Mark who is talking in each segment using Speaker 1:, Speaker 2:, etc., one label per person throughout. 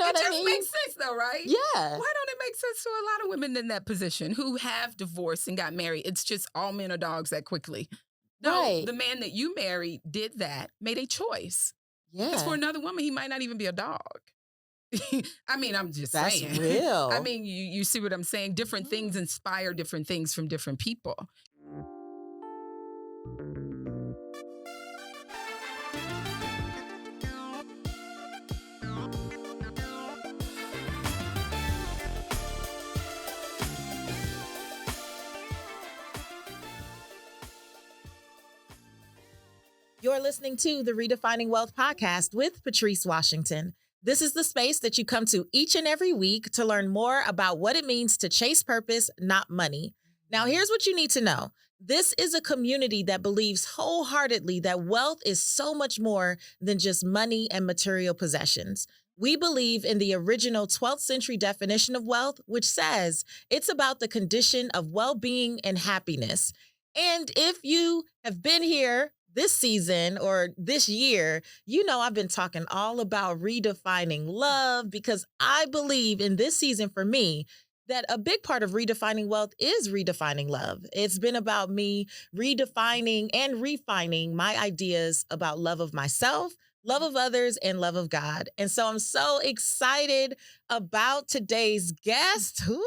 Speaker 1: what I
Speaker 2: just
Speaker 1: mean?
Speaker 2: makes sense though, right?
Speaker 1: Yeah.
Speaker 2: Why don't it make sense to a lot of women in that position who have divorced and got married? It's just all men are dogs that quickly. No,
Speaker 1: Right.
Speaker 2: the man that you married did that, made a choice. Because for
Speaker 1: Yeah.
Speaker 2: another woman, he might not even be a dog. I mean, I'm just
Speaker 1: That's
Speaker 2: saying. I
Speaker 1: real.
Speaker 2: mean, you see what I'm saying? Different things inspire different things from different people.
Speaker 1: You're listening to the Redefining Wealth podcast with Patrice Washington. This is the space that you come to each and every week to learn more about what it means to chase purpose, not money. Now, here's what you need to know. This is a community that believes wholeheartedly that wealth is so much more than just money and material possessions. We believe in the original 12th century definition of wealth, which says it's about the condition of well-being and happiness. And if you have been here this season or this year, you know I've been talking all about redefining love because I believe in this season for me that a big part of redefining wealth is redefining love. It's been about me redefining and refining my ideas about love of myself, love of others, and love of God. And so I'm so excited about today's guest. Woo!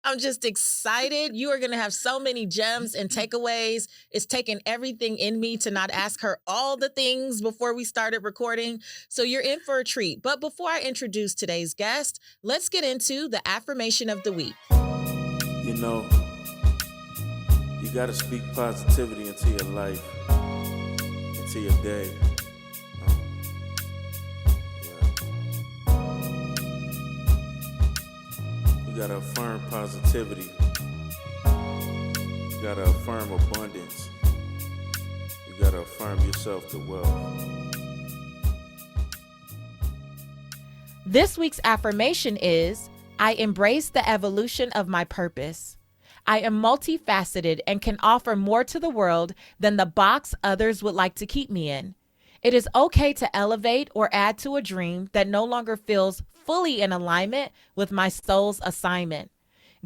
Speaker 1: I'm just excited. You are going to have so many gems and takeaways. It's taken everything in me to not ask her all the things before we started recording. So you're in for a treat. But before I introduce today's guest, let's get into the affirmation of the week.
Speaker 3: You know, you got to speak positivity into your life, into your day. You got to affirm positivity. You got to affirm abundance. You got to affirm yourself to wealth.
Speaker 1: This week's affirmation is, I embrace the evolution of my purpose. I am multifaceted and can offer more to the world than the box others would like to keep me in. It is okay to elevate or add to a dream that no longer feels fully in alignment with my soul's assignment.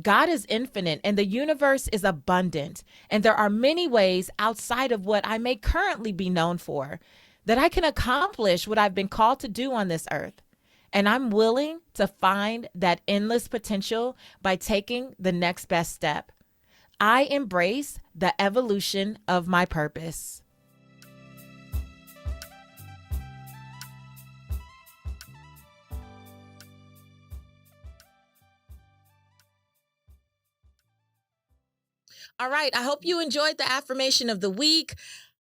Speaker 1: God is infinite and the universe is abundant, and there are many ways outside of what I may currently be known for that I can accomplish what I've been called to do on this earth. And I'm willing to find that endless potential by taking the next best step. I embrace the evolution of my purpose. All right, I hope you enjoyed the affirmation of the week.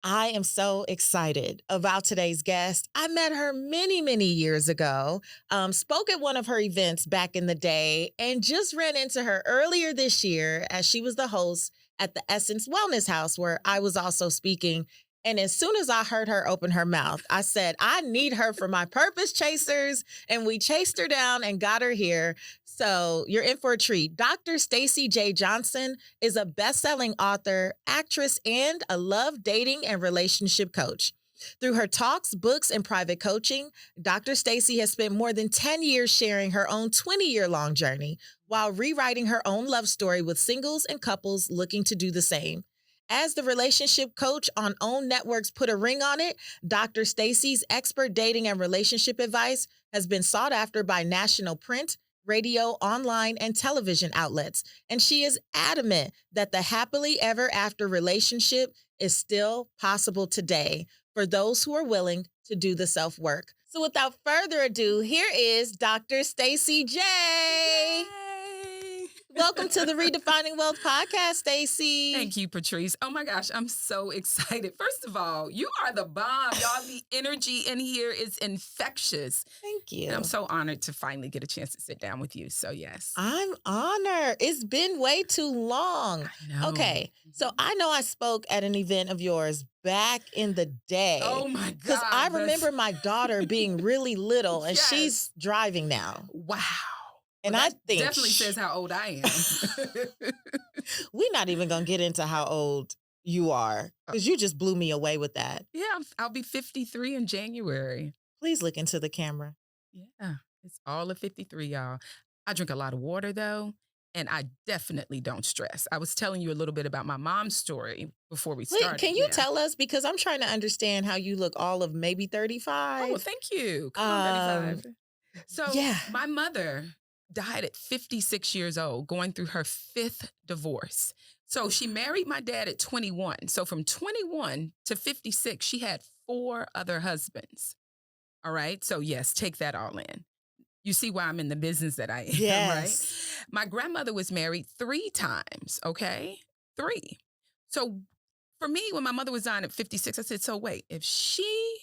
Speaker 1: I am so excited about today's guest. I met her many, many years ago, spoke at one of her events back in the day, and just ran into her earlier this year as she was the host at the Essence Wellness House, where I was also speaking. And as soon as I heard her open her mouth, I said, I need her for my purpose chasers. And we chased her down and got her here. So you're in for a treat. Dr. Stacii Jae Johnson is a best-selling author, actress, and a love, dating, and relationship coach. Through her talks, books, and private coaching, Dr. Stacii has spent more than 10 years sharing her own 20-year-long journey while rewriting her own love story with singles and couples looking to do the same. As the relationship coach on OWN Network's Put a Ring on It, Dr. Stacii's expert dating and relationship advice has been sought after by national print, radio, online, and television outlets. And she is adamant that the happily ever after relationship is still possible today for those who are willing to do the self-work. So without further ado, here is Dr. Stacii Jae.
Speaker 2: Yay!
Speaker 1: Welcome to the Redefining Wealth podcast, Stacy.
Speaker 2: Thank you, Patrice. Oh my gosh, I'm so excited. First of all, you are the bomb, y'all. The energy in here is infectious.
Speaker 1: Thank you.
Speaker 2: And I'm so honored to finally get a chance to sit down with you. So yes.
Speaker 1: I'm honored. It's been way too long.
Speaker 2: I know.
Speaker 1: Okay, so I know I spoke at an event of yours back in the day.
Speaker 2: Oh my God.
Speaker 1: Because I remember my daughter being really little and
Speaker 2: Yes.
Speaker 1: she's driving now.
Speaker 2: Wow.
Speaker 1: And
Speaker 2: Well,
Speaker 1: I
Speaker 2: that
Speaker 1: think
Speaker 2: definitely says how old I am.
Speaker 1: we're not even going to get into how old you are because you just blew me away with that.
Speaker 2: Yeah, I'll be 53 in January.
Speaker 1: Please look into the camera.
Speaker 2: Yeah. It's all of 53, y'all. I drink a lot of water though, and I definitely don't stress. I was telling you a little bit about my mom's story before we
Speaker 1: Wait,
Speaker 2: started.
Speaker 1: can you tell us? Because I'm trying to understand how you look all of maybe
Speaker 2: Oh,
Speaker 1: 35.
Speaker 2: thank you. Come on,
Speaker 1: Um,
Speaker 2: 35. So
Speaker 1: yeah.
Speaker 2: my mother died at 56 years old, going through her 5th divorce. So she married my dad at 21. So from 21 to 56, she had 4 other husbands. All right. So yes, take that all in. You see why I'm in the business that I am, right?
Speaker 1: Yes.
Speaker 2: My grandmother was married 3 times, okay? 3. So for me, when my mother was dying at 56, I said, so wait, if she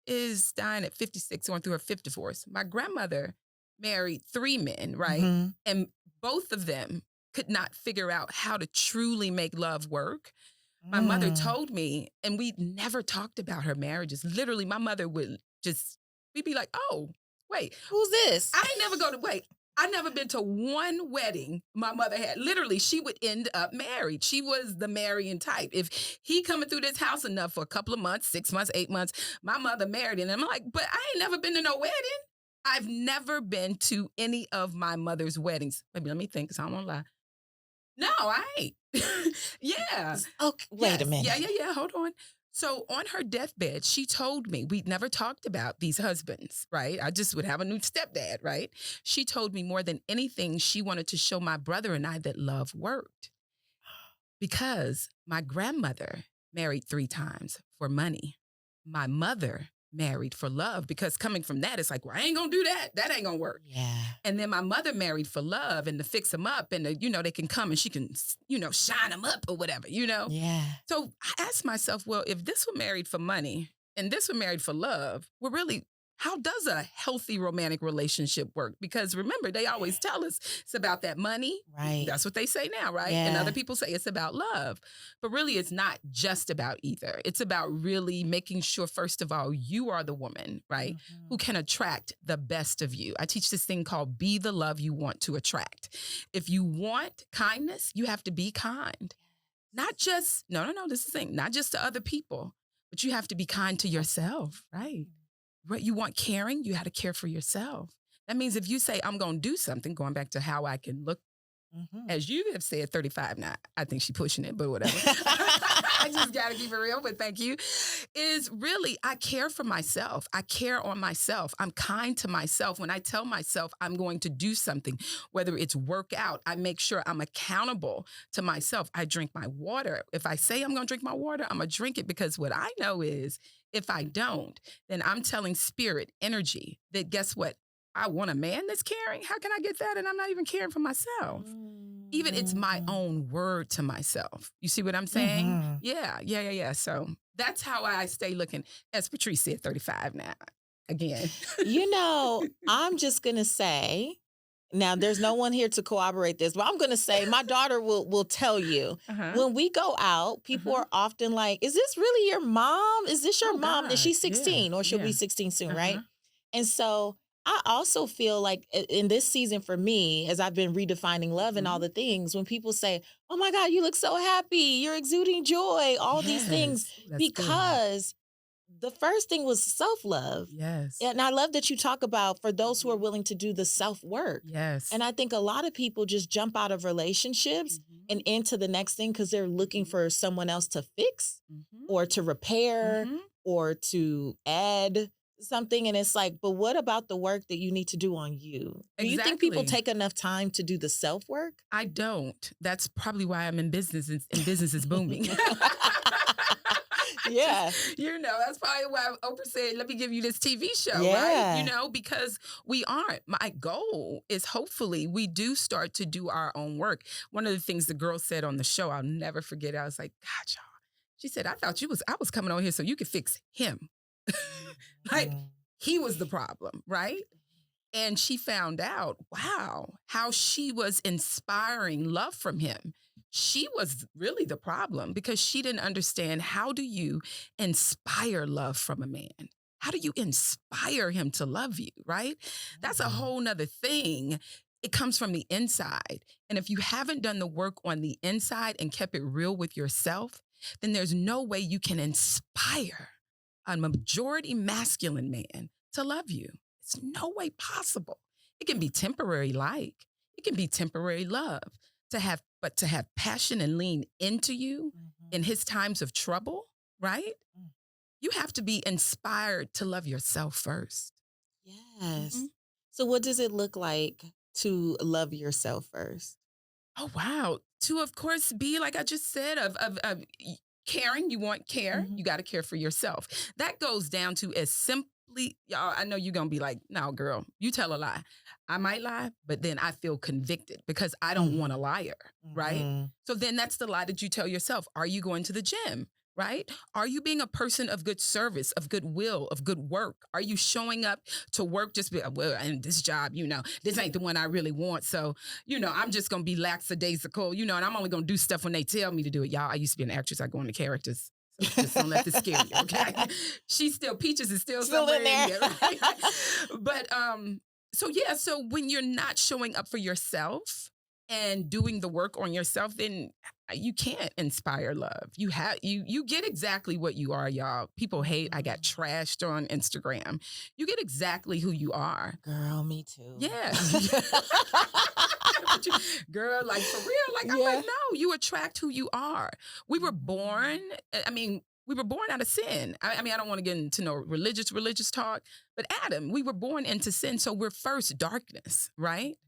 Speaker 2: is dying at 56, going through her 5th divorce, my grandmother married 3 men, right?
Speaker 1: hmm
Speaker 2: And both of them could not figure out how to truly make love work. My mother
Speaker 1: Mm.
Speaker 2: told me, and we never talked about her marriages. Literally, my mother would just, we'd be like, oh, wait,
Speaker 1: Who's this?
Speaker 2: I ain't never go to, wait, I never been to one wedding my mother had. Literally, she would end up married. She was the marrying type. If he coming through this house enough for a couple of months, 6 months, 8 months, my mother married. And I'm like, but I ain't never been to no wedding. I've never been to any of my mother's weddings. Maybe let me think, because I don't want to lie. No, I ain't. Yeah.
Speaker 1: Okay, wait a minute.
Speaker 2: Yeah. Hold on. So on her deathbed, she told me, we'd never talked about these husbands, right? I just would have a new stepdad, right? She told me more than anything, she wanted to show my brother and I that love worked. Because my grandmother married 3 times for money. My mother married for love, because coming from that, it's like, well, I ain't gonna do that. That ain't gonna work.
Speaker 1: Yeah.
Speaker 2: And then my mother married for love and to fix them up, and they can come and she can, shine them up or whatever,
Speaker 1: Yeah.
Speaker 2: So I asked myself, well, if this were married for money and this were married for love, well, really, how does a healthy romantic relationship work? Because remember, they always tell us it's about that money.
Speaker 1: Right.
Speaker 2: That's what they say now, right? And
Speaker 1: Yeah.
Speaker 2: other people say it's about love. But really, it's not just about either. It's about really making sure, first of all, you are the woman, right? Who can attract the best of you. I teach this thing called be the love you want to attract. If you want kindness, you have to be kind. Not just, no, this is the thing, not just to other people, but you have to be kind to yourself, right? Right. You want caring, you have to care for yourself. That means if you say, I'm going to do something, going back to how I can look, as you have said, 35 now, I think she's pushing it, but whatever. I just got to keep it real, but thank you. Is really, I care for myself. I care on myself. I'm kind to myself. When I tell myself I'm going to do something, whether it's work out, I make sure I'm accountable to myself. I drink my water. If I say I'm going to drink my water, I'm going to drink it, because what I know is if I don't, then I'm telling spirit, energy, that guess what? I want a man that's caring. How can I get that? And I'm not even caring for myself. Even it's my own word to myself. You see what I'm saying? Yeah. So that's how I stay looking. As Patrice said, 35 now. Again.
Speaker 1: I'm just going to say, now there's no one here to corroborate this, but I'm going to say my daughter will tell you, when we go out, people are often like, is this really your mom? Is this your mom?
Speaker 2: God.
Speaker 1: And she's 16
Speaker 2: Yeah.
Speaker 1: or she'll be 16 soon, right? And so I also feel like in this season for me, as I've been redefining love and all the things, when people say, oh my God, you look so happy, you're exuding joy, all these things,
Speaker 2: That's
Speaker 1: because the first thing was self-love.
Speaker 2: Yes.
Speaker 1: And I love that you talk about for those who are willing to do the self-work.
Speaker 2: Yes.
Speaker 1: And I think a lot of people just jump out of relationships and into the next thing because they're looking for someone else to fix or to repair or to add something. And it's like, but what about the work that you need to do on you? Do you think people take enough time to do the self-work?
Speaker 2: I don't. That's probably why I'm in business, and business is booming.
Speaker 1: Yeah.
Speaker 2: That's probably why Oprah said, let me give you this TV show,
Speaker 1: Yeah.
Speaker 2: right? Because we aren't. My goal is hopefully we do start to do our own work. One of the things the girl said on the show, I'll never forget. I was like, God, y'all. She said, I was coming on here so you could fix him. Like he was the problem, right? And she found out, wow, how she was inspiring love from him. She was really the problem because she didn't understand, how do you inspire love from a man? How do you inspire him to love you, right? That's a whole nother thing. It comes from the inside. And if you haven't done the work on the inside and kept it real with yourself, then there's no way you can inspire a majority masculine man to love you. It's no way possible. It can be temporary like, it can be temporary love but to have passion and lean into you in his times of trouble, right? You have to be inspired to love yourself first.
Speaker 1: Yes.
Speaker 2: Mhm.
Speaker 1: So what does it look like to love yourself first?
Speaker 2: Oh, wow. To, of course, be like I just said, caring. You want care.
Speaker 1: Mhm.
Speaker 2: You got to care for yourself. That goes down to as simply, y'all, I know you're going to be like, no, girl, you tell a lie. I might lie, but then I feel convicted because I don't want a liar, right?
Speaker 1: Mhm.
Speaker 2: So then that's the lie that you tell yourself. Are you going to the gym? Right? Are you being a person of good service, of goodwill, of good work? Are you showing up to work just be, well, and this job, this ain't the one I really want. So, I'm just going to be lackadaisical, and I'm only going to do stuff when they tell me to do it. Y'all, I used to be an actress. I go into characters. So just don't let this scare you, okay? Peaches is still somewhere
Speaker 1: in there.
Speaker 2: here, right? But, so when you're not showing up for yourself and doing the work on yourself, then you can't inspire love. You get exactly what you are, y'all. People hate. I got trashed on Instagram. You get exactly who you are.
Speaker 1: Girl, me too.
Speaker 2: Yeah. Girl, like for real. Like, I'm
Speaker 1: Yeah.
Speaker 2: like, no, you attract who you are. We were born, we were born out of sin. I don't want to get into no religious talk, but Adam, we were born into sin. So we're first darkness, right?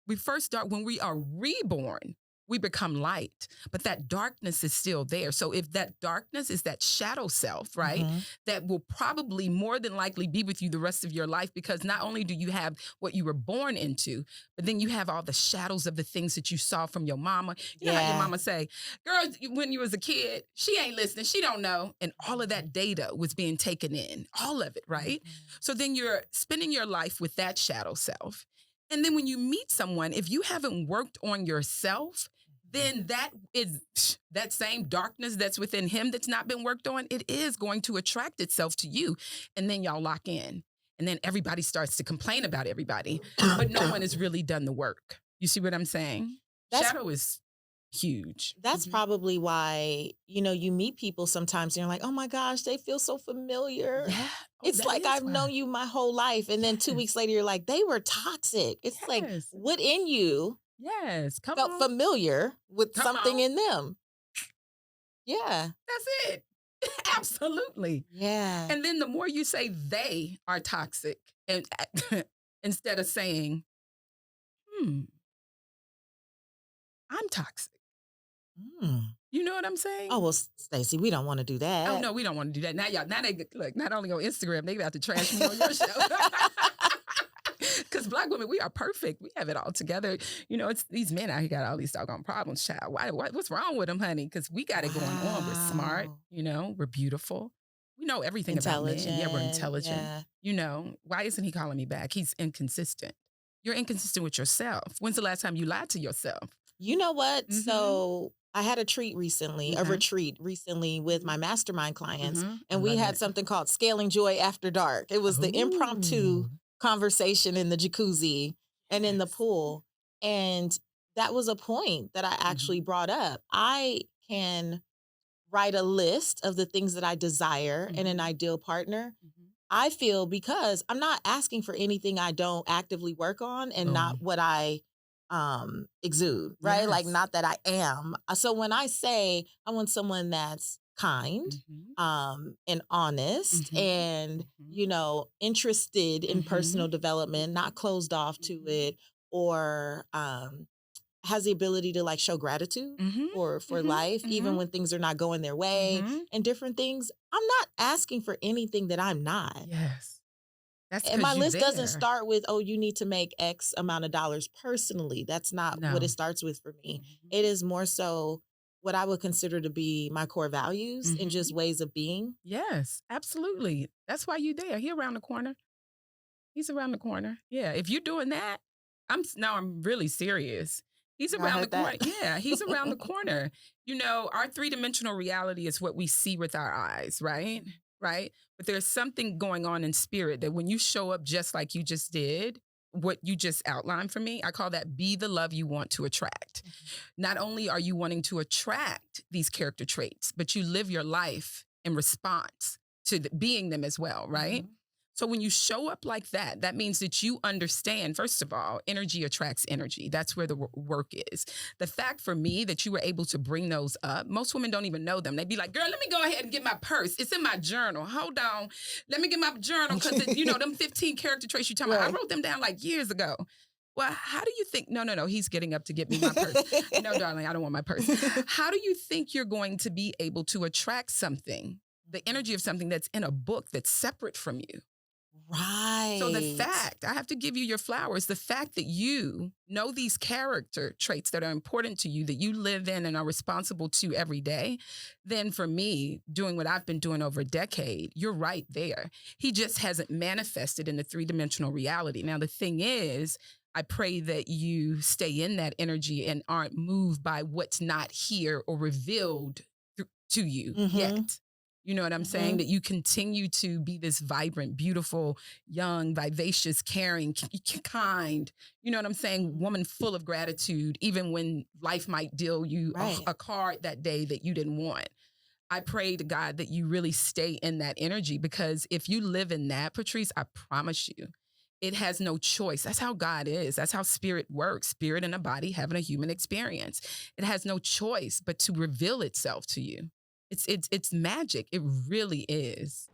Speaker 2: We first start when we are reborn, we become light, but that darkness is still there. So if that darkness is that shadow self, right, that will probably more than likely be with you the rest of your life, because not only do you have what you were born into, but then you have all the shadows of the things that you saw from your mama. You know how your mama say, girl, when you was a kid, she ain't listening, she don't know. And all of that data was being taken in, all of it, right? So then you're spending your life with that shadow self. And then when you meet someone, if you haven't worked on yourself, then that same darkness that's within him that's not been worked on, it is going to attract itself to you. And then y'all lock in. And then everybody starts to complain about everybody, but no one has really done the work. You see what I'm saying? Shadow is huge.
Speaker 1: That's probably why, you meet people sometimes and you're like, oh my gosh, they feel so familiar.
Speaker 2: Yeah.
Speaker 1: It's like I've known you my whole life. And then 2 weeks later, you're like, they were toxic. It's like, what in you felt familiar with something in them? Yeah.
Speaker 2: That's it. Absolutely.
Speaker 1: Yeah.
Speaker 2: And then the more you say they are toxic, and instead of saying, I'm toxic. You know what I'm saying?
Speaker 1: Oh, well, Stacy, we don't want to do that.
Speaker 2: Oh, no, we don't want to do that. Now they look, not only on Instagram, they about to trash me on your show. Because Black women, we are perfect. We have it all together. It's these men out here got all these doggone problems, child. What's wrong with them, honey? Because we got it going on. We're smart, we're beautiful. We know everything about men. Yeah, we're intelligent.
Speaker 1: Yeah.
Speaker 2: Why isn't he calling me back? He's inconsistent. You're inconsistent with yourself. When's the last time you lied to yourself?
Speaker 1: You know what? So I had a retreat recently with my mastermind clients, and we had something called Scaling Joy After Dark. It was the impromptu conversation in the jacuzzi and in the pool. And that was a point that I actually brought up. I can write a list of the things that I desire in an ideal partner. I feel because I'm not asking for anything I don't actively work on and not what I exude, right?
Speaker 2: Yes.
Speaker 1: Like not that I am. So when I say I want someone that's kind, and honest and, interested in personal development, not closed off to it, or has the ability to like show gratitude for life, even when things are not going their way and different things. I'm not asking for anything that I'm not.
Speaker 2: Yes.
Speaker 1: And my list doesn't start with, oh, you need to make X amount of dollars personally. That's not what it starts with for me. It is more so what I would consider to be my core values and just ways of being.
Speaker 2: Yes, absolutely. That's why you're there. He's around the corner. He's around the corner. Yeah. If you're doing that, I'm really serious. He's around the corner. Yeah, he's around the corner. Our three-dimensional reality is what we see with our eyes, right? Right? But there's something going on in spirit that when you show up just like you just did, what you just outlined for me, I call that be the love you want to attract. Not only are you wanting to attract these character traits, but you live your life in response to being them as well, right? So when you show up like that, that means that you understand, first of all, energy attracts energy. That's where the work is. The fact for me that you were able to bring those up, most women don't even know them. They'd be like, girl, let me go ahead and get my purse. It's in my journal. Hold on. Let me get my journal because, them 15 character traits you're talking about, I wrote them down like years ago. Well, how do you think, no, he's getting up to get me my purse. No, darling, I don't want my purse. How do you think you're going to be able to attract something, the energy of something that's in a book that's separate from you?
Speaker 1: Right.
Speaker 2: So the fact, I have to give you your flowers, the fact that you know these character traits that are important to you, that you live in and are responsible to every day, then for me, doing what I've been doing over a decade, you're right there. He just hasn't manifested in the three-dimensional reality. Now, the thing is, I pray that you stay in that energy and aren't moved by what's not here or revealed to you yet. You know what I'm saying? That you continue to be this vibrant, beautiful, young, vivacious, caring, kind, you know what I'm saying? Woman full of gratitude, even when life might deal you a card that day that you didn't want. I pray to God that you really stay in that energy, because if you live in that, Patrice, I promise you, it has no choice. That's how God is. That's how spirit works. Spirit in a body having a human experience. It has no choice but to reveal itself to you. It's magic. It really is.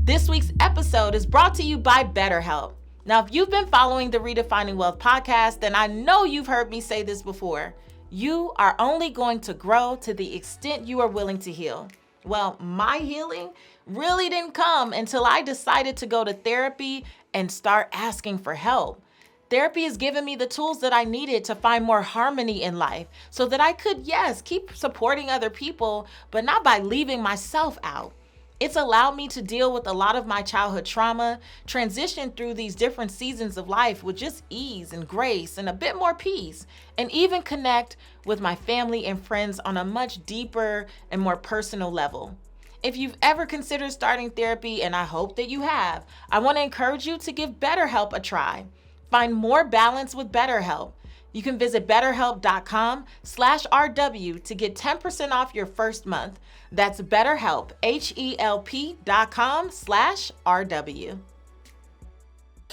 Speaker 1: This week's episode is brought to you by BetterHelp. Now, if you've been following the Redefining Wealth podcast, then I know you've heard me say this before. You are only going to grow to the extent you are willing to heal. Well, my healing really didn't come until I decided to go to therapy and start asking for help. Therapy has given me the tools that I needed to find more harmony in life so that I could, yes, keep supporting other people, but not by leaving myself out. It's allowed me to deal with a lot of my childhood trauma, transition through these different seasons of life with just ease and grace and a bit more peace, and even connect with my family and friends on a much deeper and more personal level. If you've ever considered starting therapy, and I hope that you have, I want to encourage you to give BetterHelp a try. Find more balance with BetterHelp. You can visit betterhelp.com/RW to get 10% off your first month. That's BetterHelp, HELP.com/RW.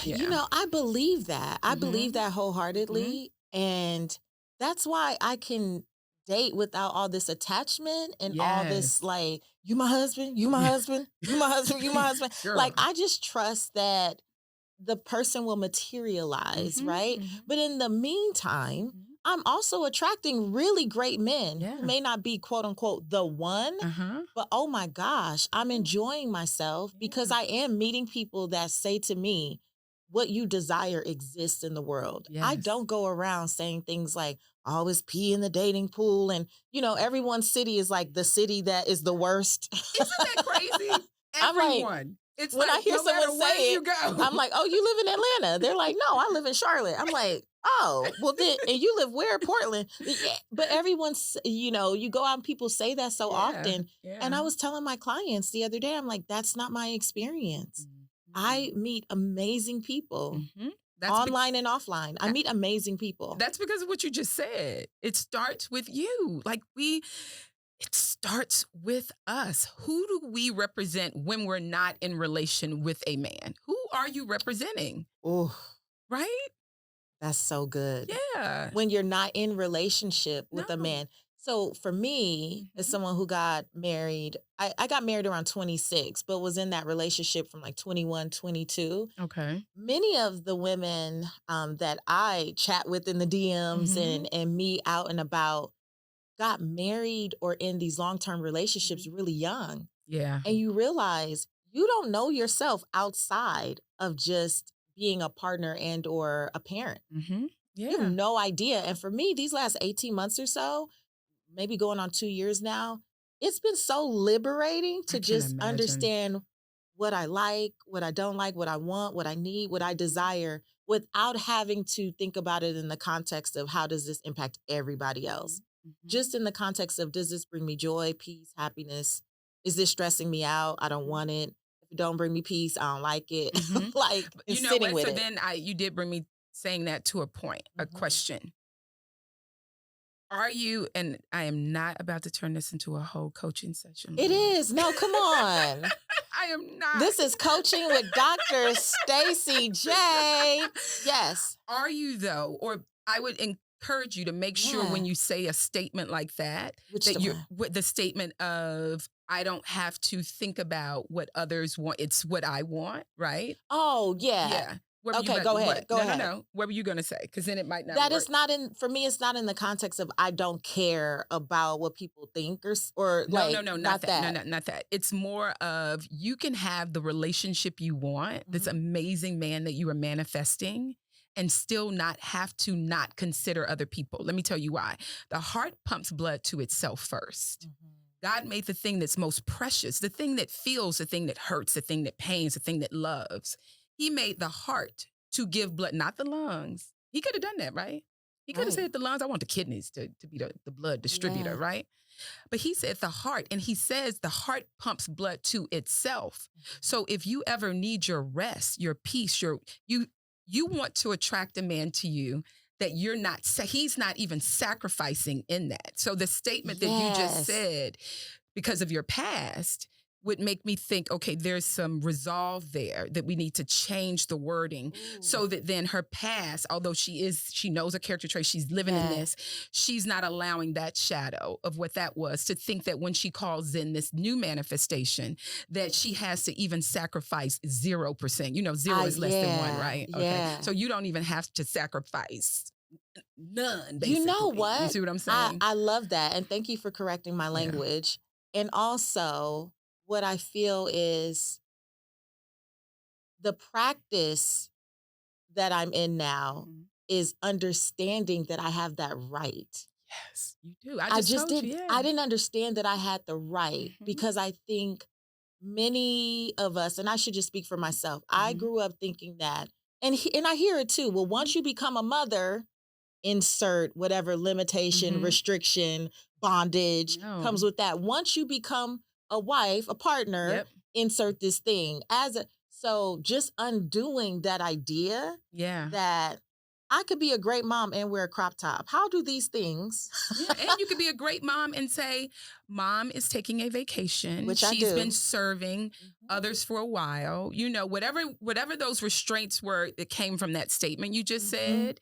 Speaker 2: Yeah.
Speaker 1: I believe that. I believe that wholeheartedly. And that's why I can date without all this attachment and all this, like, you my husband, you my husband, you my husband, you my husband. Like, I just trust that the person will materialize, right? But in the meantime, I'm also attracting really great men who may not be quote unquote the one, but oh my gosh, I'm enjoying myself because I am meeting people that say to me, what you desire exists in the world. I don't go around saying things like, always pee in the dating pool. And, everyone's city is like the city that is the worst.
Speaker 2: Isn't that crazy?
Speaker 1: I'm like,
Speaker 2: Everyone. It's
Speaker 1: when
Speaker 2: like,
Speaker 1: I hear
Speaker 2: no matter
Speaker 1: someone
Speaker 2: where
Speaker 1: say
Speaker 2: you
Speaker 1: it,
Speaker 2: go.
Speaker 1: I'm like, oh, you live in Atlanta. They're like, no, I live in Charlotte. I'm like, oh, well then, and you live where? Portland. Yeah. But everyone's, you go out and people say that so often. And I was telling my clients the other day, I'm like, that's not my experience. I meet amazing people. Online and offline. I meet amazing people.
Speaker 2: That's because of what you just said. It starts with you. It starts with us. Who do we represent when we're not in relation with a man? Who are you representing?
Speaker 1: Oh,
Speaker 2: right?
Speaker 1: That's so good.
Speaker 2: Yeah.
Speaker 1: When you're not in relationship with a man. So for me, as someone who got married, I got married around 26, but was in that relationship from like 21, 22.
Speaker 2: Okay.
Speaker 1: Many of the women that I chat with in the DMs and meet out and about got married or in these long-term relationships really young.
Speaker 2: Yeah.
Speaker 1: And you realize you don't know yourself outside of just being a partner and or a parent.
Speaker 2: Yeah.
Speaker 1: You have no idea. And for me, these last 18 months or so, maybe going on 2 years now, it's been so liberating to just understand what I like, what I don't like, what I want, what I need, what I desire, without having to think about it in the context of how does this impact everybody else? Just in the context of, does this bring me joy, peace, happiness? Is this stressing me out? I don't want it. If it don't bring me peace, I don't like it. Like,
Speaker 2: you know
Speaker 1: sitting
Speaker 2: what?
Speaker 1: with
Speaker 2: So
Speaker 1: it.
Speaker 2: then you did bring me saying that to a point, a question. Are you, and I am not about to turn this into a whole coaching session,
Speaker 1: It
Speaker 2: Lord.
Speaker 1: is. No, come on.
Speaker 2: I am not.
Speaker 1: This is coaching with Dr. Stacii Jae. Yes.
Speaker 2: Are you though? Or I would encourage you to make sure
Speaker 1: Yeah.
Speaker 2: when you say a statement like that,
Speaker 1: Which
Speaker 2: that
Speaker 1: the
Speaker 2: you're
Speaker 1: one?
Speaker 2: with the statement of, I don't have to think about what others want. It's what I want, right?
Speaker 1: Oh, yeah.
Speaker 2: Yeah. What were you
Speaker 1: Okay, go ahead.
Speaker 2: what?
Speaker 1: Go
Speaker 2: No,
Speaker 1: ahead.
Speaker 2: no. What were you gonna say? Because then it might not
Speaker 1: That
Speaker 2: work.
Speaker 1: is not in, for me, it's not in the context of I don't care about what people think or
Speaker 2: No,
Speaker 1: like,
Speaker 2: not that. No, not that. It's more of, you can have the relationship you want, this
Speaker 1: Mhm.
Speaker 2: amazing man that you are manifesting, and still not have to not consider other people. Let me tell you why. The heart pumps blood to itself first.
Speaker 1: Mhm.
Speaker 2: God made the thing that's most precious, the thing that feels, the thing that hurts, the thing that pains, the thing that loves. He made the heart to give blood, not the lungs. He could have done that, right? He could have
Speaker 1: Right.
Speaker 2: said the lungs, I want the kidneys to be the blood distributor,
Speaker 1: Yeah.
Speaker 2: right? But he said the heart, and he says the heart pumps blood to itself. So if you ever need your rest, your peace, you want to attract a man to you that you're not, he's not even sacrificing in that. So the statement that you just
Speaker 1: Yes.
Speaker 2: said, because of your past, would make me think, okay, there's some resolve there that we need to change the wording so
Speaker 1: Ooh.
Speaker 2: that then her past, although she knows her character trait, she's living in
Speaker 1: Yeah.
Speaker 2: this, she's not allowing that shadow of what that was to think that when she calls in this new manifestation, that she has to even sacrifice 0%. You know, zero is less than one,
Speaker 1: Yeah.
Speaker 2: right?
Speaker 1: Yeah.
Speaker 2: Okay. So you don't even have to sacrifice none, basically.
Speaker 1: You know
Speaker 2: You
Speaker 1: what?
Speaker 2: see what I'm saying?
Speaker 1: I love that. And thank you for correcting my
Speaker 2: Yeah.
Speaker 1: language. And also, what I feel is the practice that I'm in now
Speaker 2: Mhm.
Speaker 1: is understanding that I have that right.
Speaker 2: Yes, you do. I just told you, yeah.
Speaker 1: I didn't understand that I had the right
Speaker 2: Mhm.
Speaker 1: because I think many of us, and I should just speak for myself, I
Speaker 2: Mhm.
Speaker 1: grew up thinking that, and I hear it too. Well, once you become a mother, insert whatever limitation,
Speaker 2: Mhm.
Speaker 1: restriction, bondage
Speaker 2: No.
Speaker 1: comes with that. Once you become a wife, a partner,
Speaker 2: Yep.
Speaker 1: insert this thing so just undoing that idea
Speaker 2: Yeah.
Speaker 1: that I could be a great mom and wear a crop top. How do these things?
Speaker 2: Yeah, and you could be a great mom and say, Mom is taking a vacation.
Speaker 1: Which I
Speaker 2: She's been
Speaker 1: do.
Speaker 2: serving others for a while. You know, whatever those restraints were that came from that statement you just
Speaker 1: Mhm.
Speaker 2: said,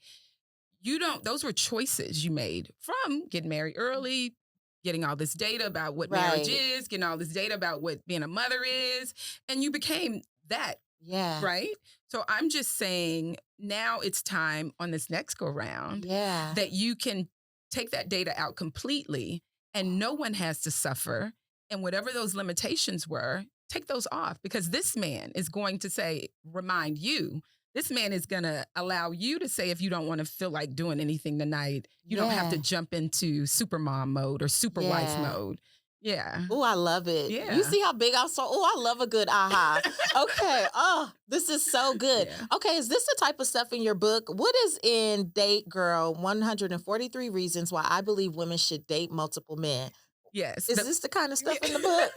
Speaker 2: those were choices you made from getting married early, getting all this data about what marriage
Speaker 1: Right.
Speaker 2: is, getting all this data about what being a mother is, and you became that.
Speaker 1: Yeah.
Speaker 2: Right? So I'm just saying, now it's time on this next go round
Speaker 1: Yeah.
Speaker 2: that you can take that data out completely, and no one has to suffer. And whatever those limitations were, take those off, because this man is going to remind you, this man is going to allow you to say, if you don't want to feel like doing anything tonight, you don't have to
Speaker 1: Yeah.
Speaker 2: jump into super mom mode or super wife
Speaker 1: Yeah.
Speaker 2: mode. Yeah.
Speaker 1: Oh, I love it. You
Speaker 2: Yeah.
Speaker 1: see how big I'm so, oh, I love a good aha. Okay. Oh, this is so good.
Speaker 2: Yeah.
Speaker 1: Okay. Is this the type of stuff in your book? What is in Date Girl 143 Reasons Why I Believe Women Should Date Multiple Men?
Speaker 2: Yes.
Speaker 1: Is this the kind of stuff in the book?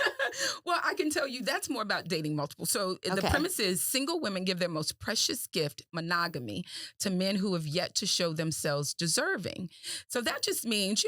Speaker 2: Well, I can tell you that's more about dating multiple. So the
Speaker 1: Okay.
Speaker 2: premise is, single women give their most precious gift, monogamy, to men who have yet to show themselves deserving. So that just means,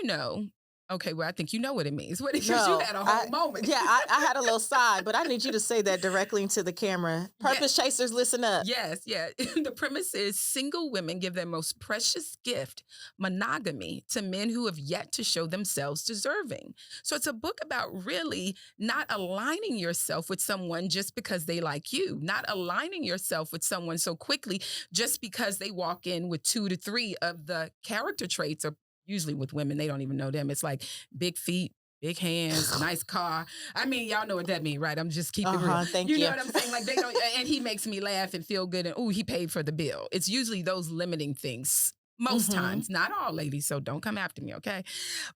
Speaker 2: okay, well, I think you know what it means. Because you
Speaker 1: No,
Speaker 2: had a whole moment.
Speaker 1: Yeah, I had a little sigh, but I need you to say that directly into the camera. Purpose chasers, listen up.
Speaker 2: Yes, yeah. The premise is, single women give their most precious gift, monogamy, to men who have yet to show themselves deserving. So it's a book about really not aligning yourself with someone just because they like you, not aligning yourself with someone so quickly just because they walk in with 2 to 3 of the character traits. Or usually with women, they don't even know them. It's like big feet, big hands, nice car. I mean, y'all know what that means, right? I'm just keeping it real.
Speaker 1: Thank
Speaker 2: You
Speaker 1: you.
Speaker 2: know what I'm saying? Like, they don't, and he makes me laugh and feel good. And, oh, he paid for the bill. It's usually those limiting things most times, not all, ladies. So don't come after me, okay?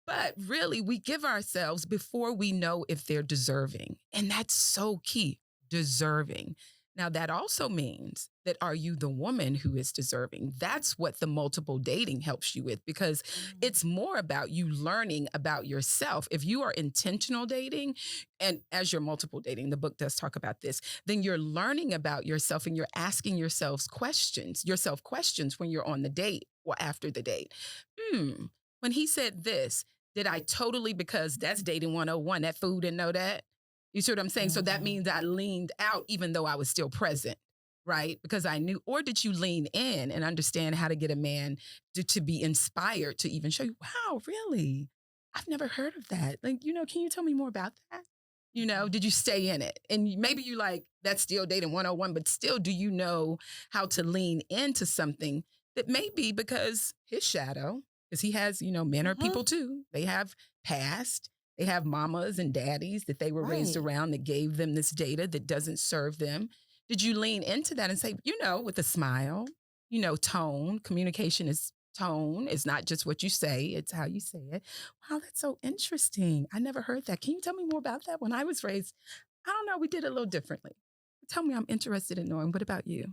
Speaker 2: But really, we give ourselves before we know if they're deserving. And that's so key, deserving. Now, that also means that, are you the woman who is deserving? That's what the multiple dating helps you with, because it's more about you learning about yourself. If you are intentional dating, and as you're multiple dating, the book does talk about this, then you're learning about yourself and you're asking yourself questions when you're on the date or after the date. When he said this, did I totally, because that's dating 101, that fool didn't know that? You see what I'm saying? So that means I leaned out even though I was still present, right? Because I knew, or did you lean in and understand how to get a man to be inspired to even show you, wow, really? I've never heard of that. Like, can you tell me more about that? Did you stay in it? And maybe you like, that's still dating 101, but still, do you know how to lean into something that may be because his shadow, because he has, men are people too. They have past, they have mamas and daddies that they were raised around that gave them this data that doesn't serve them. Did you lean into that and say, with a smile, tone, communication is tone. It's not just what you say, it's how you say it. Wow, that's so interesting. I never heard that. Can you tell me more about that? When I was raised, I don't know, we did it a little differently. Tell me, I'm interested in knowing. What about you?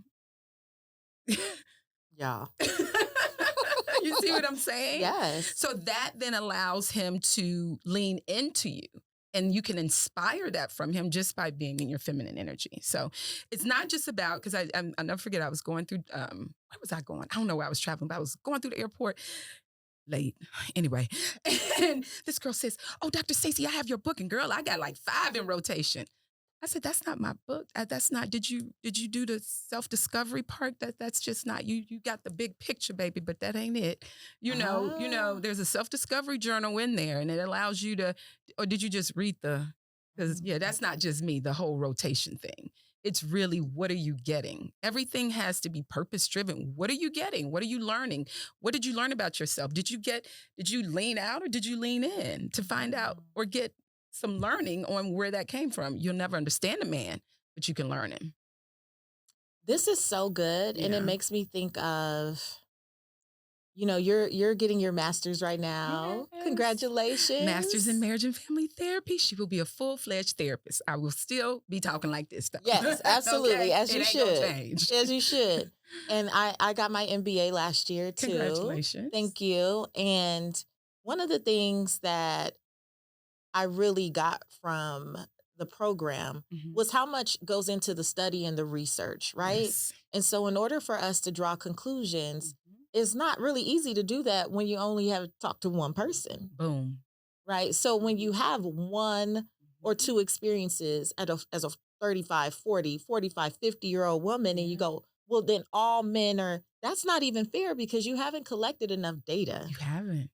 Speaker 1: Yeah.
Speaker 2: You see what I'm saying?
Speaker 1: Yes.
Speaker 2: So that then allows him to lean into you. And you can inspire that from him just by being in your feminine energy. So it's not just about, because I'll never forget, I was going through, where was I going? I don't know where I was traveling, but I was going through the airport late. Anyway, and this girl says, oh, Dr. Stacy, I have your book. And girl, I got like 5 in rotation. I said, that's not my book. That's not, did you do the self-discovery part? That's just not, you got the big picture, baby, but that ain't it. There's a self-discovery journal in there and it allows you to, or did you just read because that's not just me, the whole rotation thing. It's really, what are you getting? Everything has to be purpose-driven. What are you getting? What are you learning? What did you learn about yourself? Did you lean out or did you lean in to find out or get some learning on where that came from? You'll never understand a man, but you can learn him.
Speaker 1: This is so good. And it makes me think of, you're getting your master's right now. Yes. Congratulations.
Speaker 2: Master's in marriage and family therapy. She will be a full-fledged therapist. I will still be talking like this stuff.
Speaker 1: Yes, absolutely.
Speaker 2: Okay?
Speaker 1: As you should.
Speaker 2: Change.
Speaker 1: As you should. And I got my MBA last year too.
Speaker 2: Congratulations.
Speaker 1: Thank you. And one of the things that I really got from the program was how much goes into the study and the research, right?
Speaker 2: Yes.
Speaker 1: And so in order for us to draw conclusions, it's not really easy to do that when you only have talked to one person.
Speaker 2: Boom.
Speaker 1: Right? So when you have one or two experiences as a 35, 40, 45, 50-year-old woman, and you go, well, then all men are, that's not even fair because you haven't collected enough data.
Speaker 2: You haven't.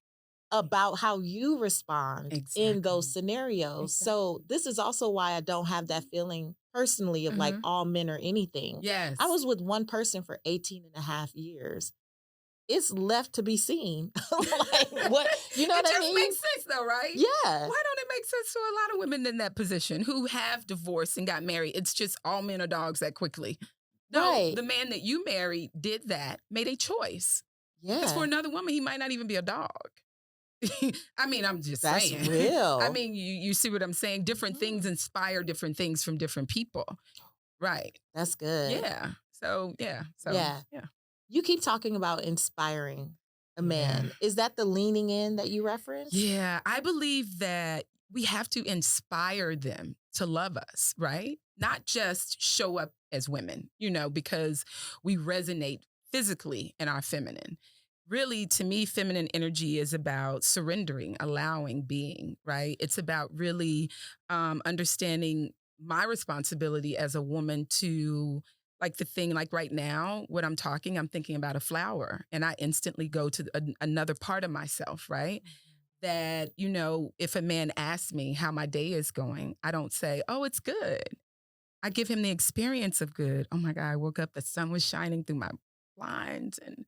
Speaker 1: About how you respond in those scenarios. Exactly. So this is also why I don't have that feeling personally of like all men or anything.
Speaker 2: Yes.
Speaker 1: I was with one person for 18 and a half years. It's left to be seen. Like what, you know what I mean?
Speaker 2: It just makes sense though, right?
Speaker 1: Yeah.
Speaker 2: Why don't it make sense to a lot of women in that position who have divorced and got married? It's just all men are dogs that quickly. No, the man that you married did that, made a choice. Yeah. Because for another woman, he might not even be a dog. I mean, I'm just saying.
Speaker 1: That's real.
Speaker 2: I mean, you see what I'm saying? Different things inspire different things from different people. Right.
Speaker 1: That's good.
Speaker 2: Yeah. So.
Speaker 1: You keep talking about inspiring a man. Yeah. Is that the leaning in that you referenced?
Speaker 2: Yeah. I believe that we have to inspire them to love us, right? Not just show up as women, because we resonate physically in our feminine. Really, to me, feminine energy is about surrendering, allowing, being, right? It's about really understanding my responsibility as a woman to, like the thing, like right now, what I'm thinking about a flower, and I instantly go to another part of myself, right? That, if a man asks me how my day is going, I don't say, oh, it's good. I give him the experience of good. Oh my God, I woke up, the sun was shining through my blinds, and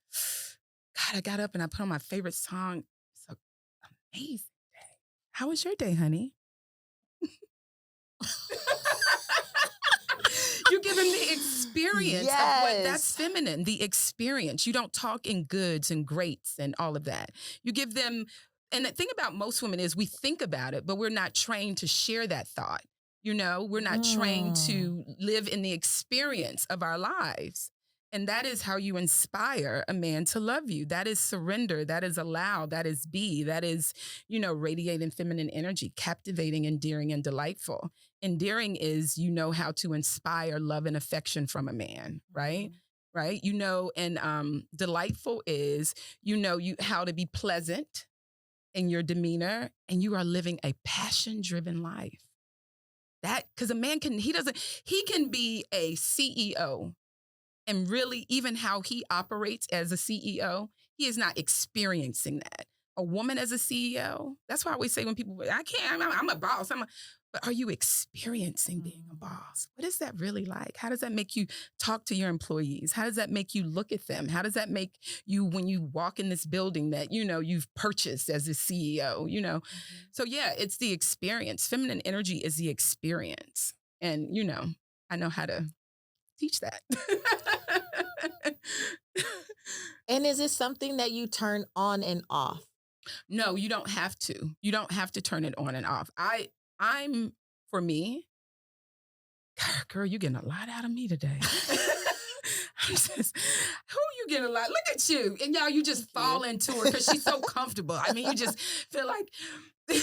Speaker 2: God, I got up and I put on my favorite song. It's an amazing day. How was your day, honey? You give him the experience of what that's feminine, the experience. You don't talk in goods and greats and all of that. You give them, and the thing about most women is we think about it, but we're not trained to share that thought. We're not trained to live in the experience of our lives. And that is how you inspire a man to love you. That is surrender. That is allow. That is be. That is, radiating feminine energy, captivating, endearing, and delightful. Endearing is, how to inspire love and affection from a man, right? Right? And delightful is, how to be pleasant, in your demeanor and you are living a passion-driven life. Because a man he can be a CEO and really even how he operates as a CEO, he is not experiencing that. A woman as a CEO, that's why I always say when people, I'm a boss. But are you experiencing being a boss? What is that really like? How does that make you talk to your employees? How does that make you look at them? How does that make you when you walk in this building that, you've purchased as a CEO, So yeah, it's the experience. Feminine energy is the experience. And, I know how to teach that.
Speaker 1: And is it something that you turn on and off?
Speaker 2: No, you don't have to. You don't have to turn it on and off. For me, girl, you getting a lot out of me today. Who you getting a lot? Look at you. And y'all, you just fall into her because she's so comfortable. I mean, you just feel like, she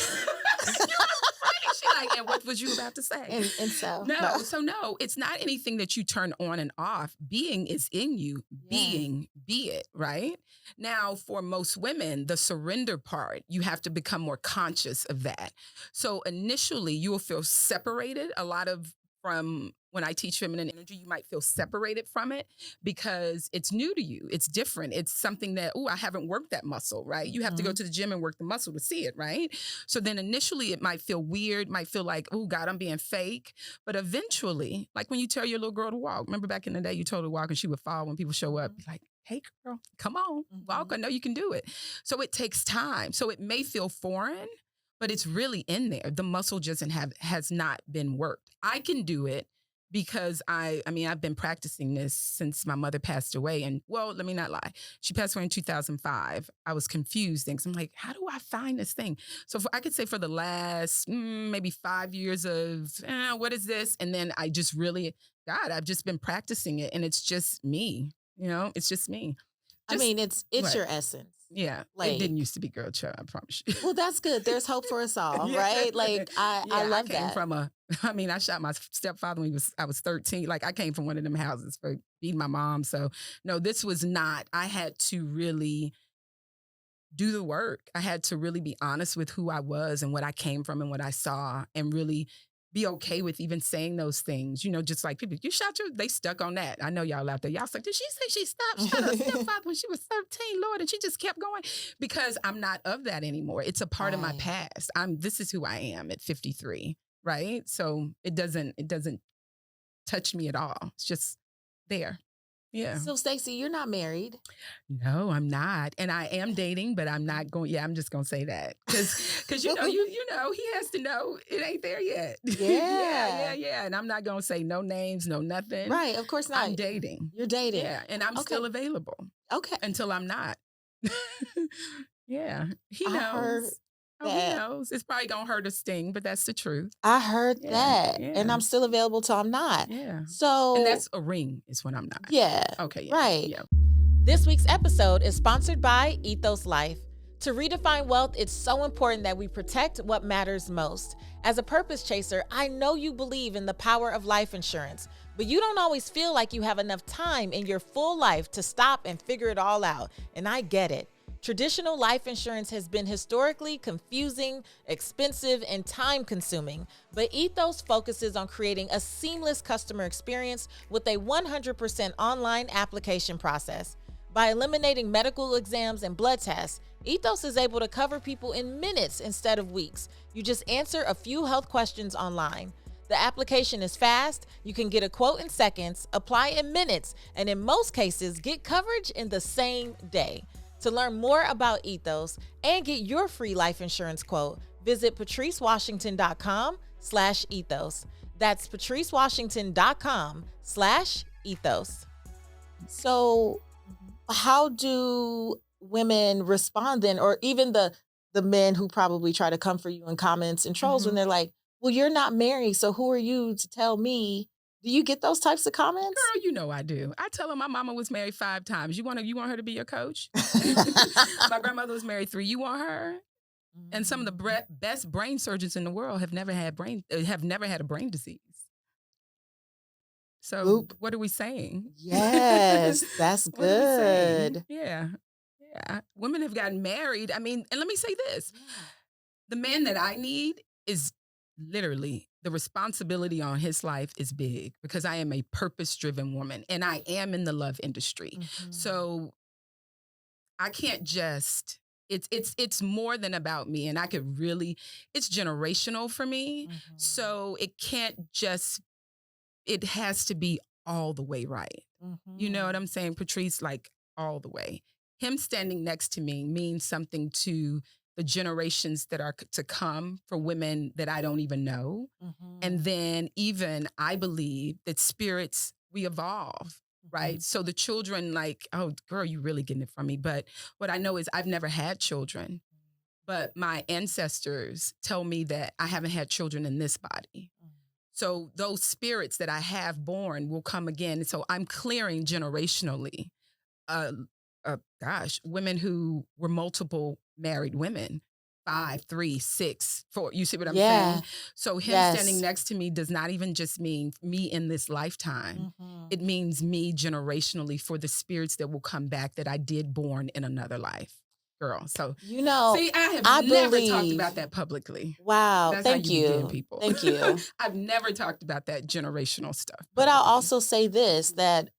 Speaker 2: like, and what was you about to say?
Speaker 1: And so
Speaker 2: no, it's not anything that you turn on and off. Being is in you. Be it, right? Now, for most women, the surrender part, you have to become more conscious of that. So initially, you will feel separated. From when I teach feminine energy, you might feel separated from it because it's new to you. It's different. It's something that, I haven't worked that muscle, right? You have to go to the gym and work the muscle to see it, right? So then initially it might feel weird, might feel like, oh God, I'm being fake. But eventually, like when you tell your little girl to walk, remember back in the day, you told her to walk and she would fall when people show up. You're like, hey girl, come on, walk. I know you can do it. So it takes time. So it may feel foreign, but it's really in there. The muscle has not been worked. I can do it because I've been practicing this since my mother passed away. And well, let me not lie. She passed away in 2005. I was confused. I'm like, how do I find this thing? So I could say for the last maybe 5 years of what is this? And then I just really, God, I've just been practicing it. And it's just me, it's just me.
Speaker 1: It's
Speaker 2: what?
Speaker 1: your essence.
Speaker 2: Yeah, it didn't used to be girl child, I promise you.
Speaker 1: Well, that's good. There's hope for us all, right? Like I love that.
Speaker 2: I shot my stepfather when I was 13. Like I came from one of them houses for beating my mom. So no, this was not. I had to really do the work. I had to really be honest with who I was and what I came from and what I saw, and really be okay with even saying those things. Just like people, they stuck on that. I know y'all out there. Y'all like, did she say she stopped? Shot her stepfather when she was 13, Lord, and she just kept going? Because I'm not of that anymore. It's a part of my past. This is who I am at 53, right? So it doesn't touch me at all. It's just there. Yeah.
Speaker 1: So Stacy, you're not married.
Speaker 2: No, I'm not. And I am dating, but I'm not going. Yeah, I'm just going to say that. Because he has to know it ain't there yet.
Speaker 1: Yeah.
Speaker 2: yeah. And I'm not going to say no names, no nothing.
Speaker 1: Right. Of course not.
Speaker 2: I'm dating.
Speaker 1: You're dating.
Speaker 2: Yeah. And I'm still available.
Speaker 1: Okay.
Speaker 2: Until I'm not. Yeah. He knows.
Speaker 1: I heard that.
Speaker 2: He knows. It's probably going to hurt or sting, but that's the truth.
Speaker 1: I heard that.
Speaker 2: Yeah.
Speaker 1: And I'm still available till I'm not.
Speaker 2: Yeah.
Speaker 1: So.
Speaker 2: And that's a ring is when I'm not.
Speaker 1: Yeah.
Speaker 2: Okay. Yeah,
Speaker 1: right.
Speaker 2: Yeah.
Speaker 1: This week's episode is sponsored by Ethos Life. To redefine wealth, it's so important that we protect what matters most. As a purpose chaser, I know you believe in the power of life insurance, but you don't always feel like you have enough time in your full life to stop and figure it all out. And I get it. Traditional life insurance has been historically confusing, expensive, and time-consuming, but Ethos focuses on creating a seamless customer experience with a 100% online application process. By eliminating medical exams and blood tests, Ethos is able to cover people in minutes instead of weeks. You just answer a few health questions online. The application is fast, you can get a quote in seconds, apply in minutes, and in most cases, get coverage in the same day. To learn more about Ethos and get your free life insurance quote, visit patricewashington.com/ethos. That's patricewashington.com/ethos. So how do women respond then, or even the men who probably try to come for you in comments and trolls when they're like, well, you're not married, so who are you to tell me? Do you get those types of comments?
Speaker 2: Girl, I do. I tell her my mama was married 5 times. You want her to be your coach? My grandmother was married 3. You want her? And some of the best brain surgeons in the world have never had a brain disease. So what are we saying?
Speaker 1: Yes, that's good.
Speaker 2: Yeah. Women have gotten married. I mean, and let me say this. The man that I need is literally the responsibility on his life is big because I am a purpose-driven woman and I am in the love industry. So I can't just it's more than about me, and I could really it's generational for me. So it can't just it has to be all the way right. You know what I'm saying, Patrice? Like all the way. Him standing next to me means something to the generations that are to come for women that I don't even know. And then even I believe that spirits, we evolve, right? So the children like, oh, girl, you really getting it from me. But what I know is I've never had children, but my ancestors tell me that I haven't had children in this body. So those spirits that I have born will come again. So I'm clearing generationally, women who were multiple married women, 5, 3, 6, 4. You see what I'm saying? So him standing next to me does not even just mean me in this lifetime. It means me generationally for the spirits that will come back that I did born in another life. Girl. So,
Speaker 1: you know,
Speaker 2: see, I have never talked about that publicly.
Speaker 1: Wow.
Speaker 2: That's
Speaker 1: Thank
Speaker 2: how you begin,
Speaker 1: you.
Speaker 2: people.
Speaker 1: Thank you.
Speaker 2: I've never talked about that generational stuff.
Speaker 1: But I'll
Speaker 2: publicly.
Speaker 1: also say this, that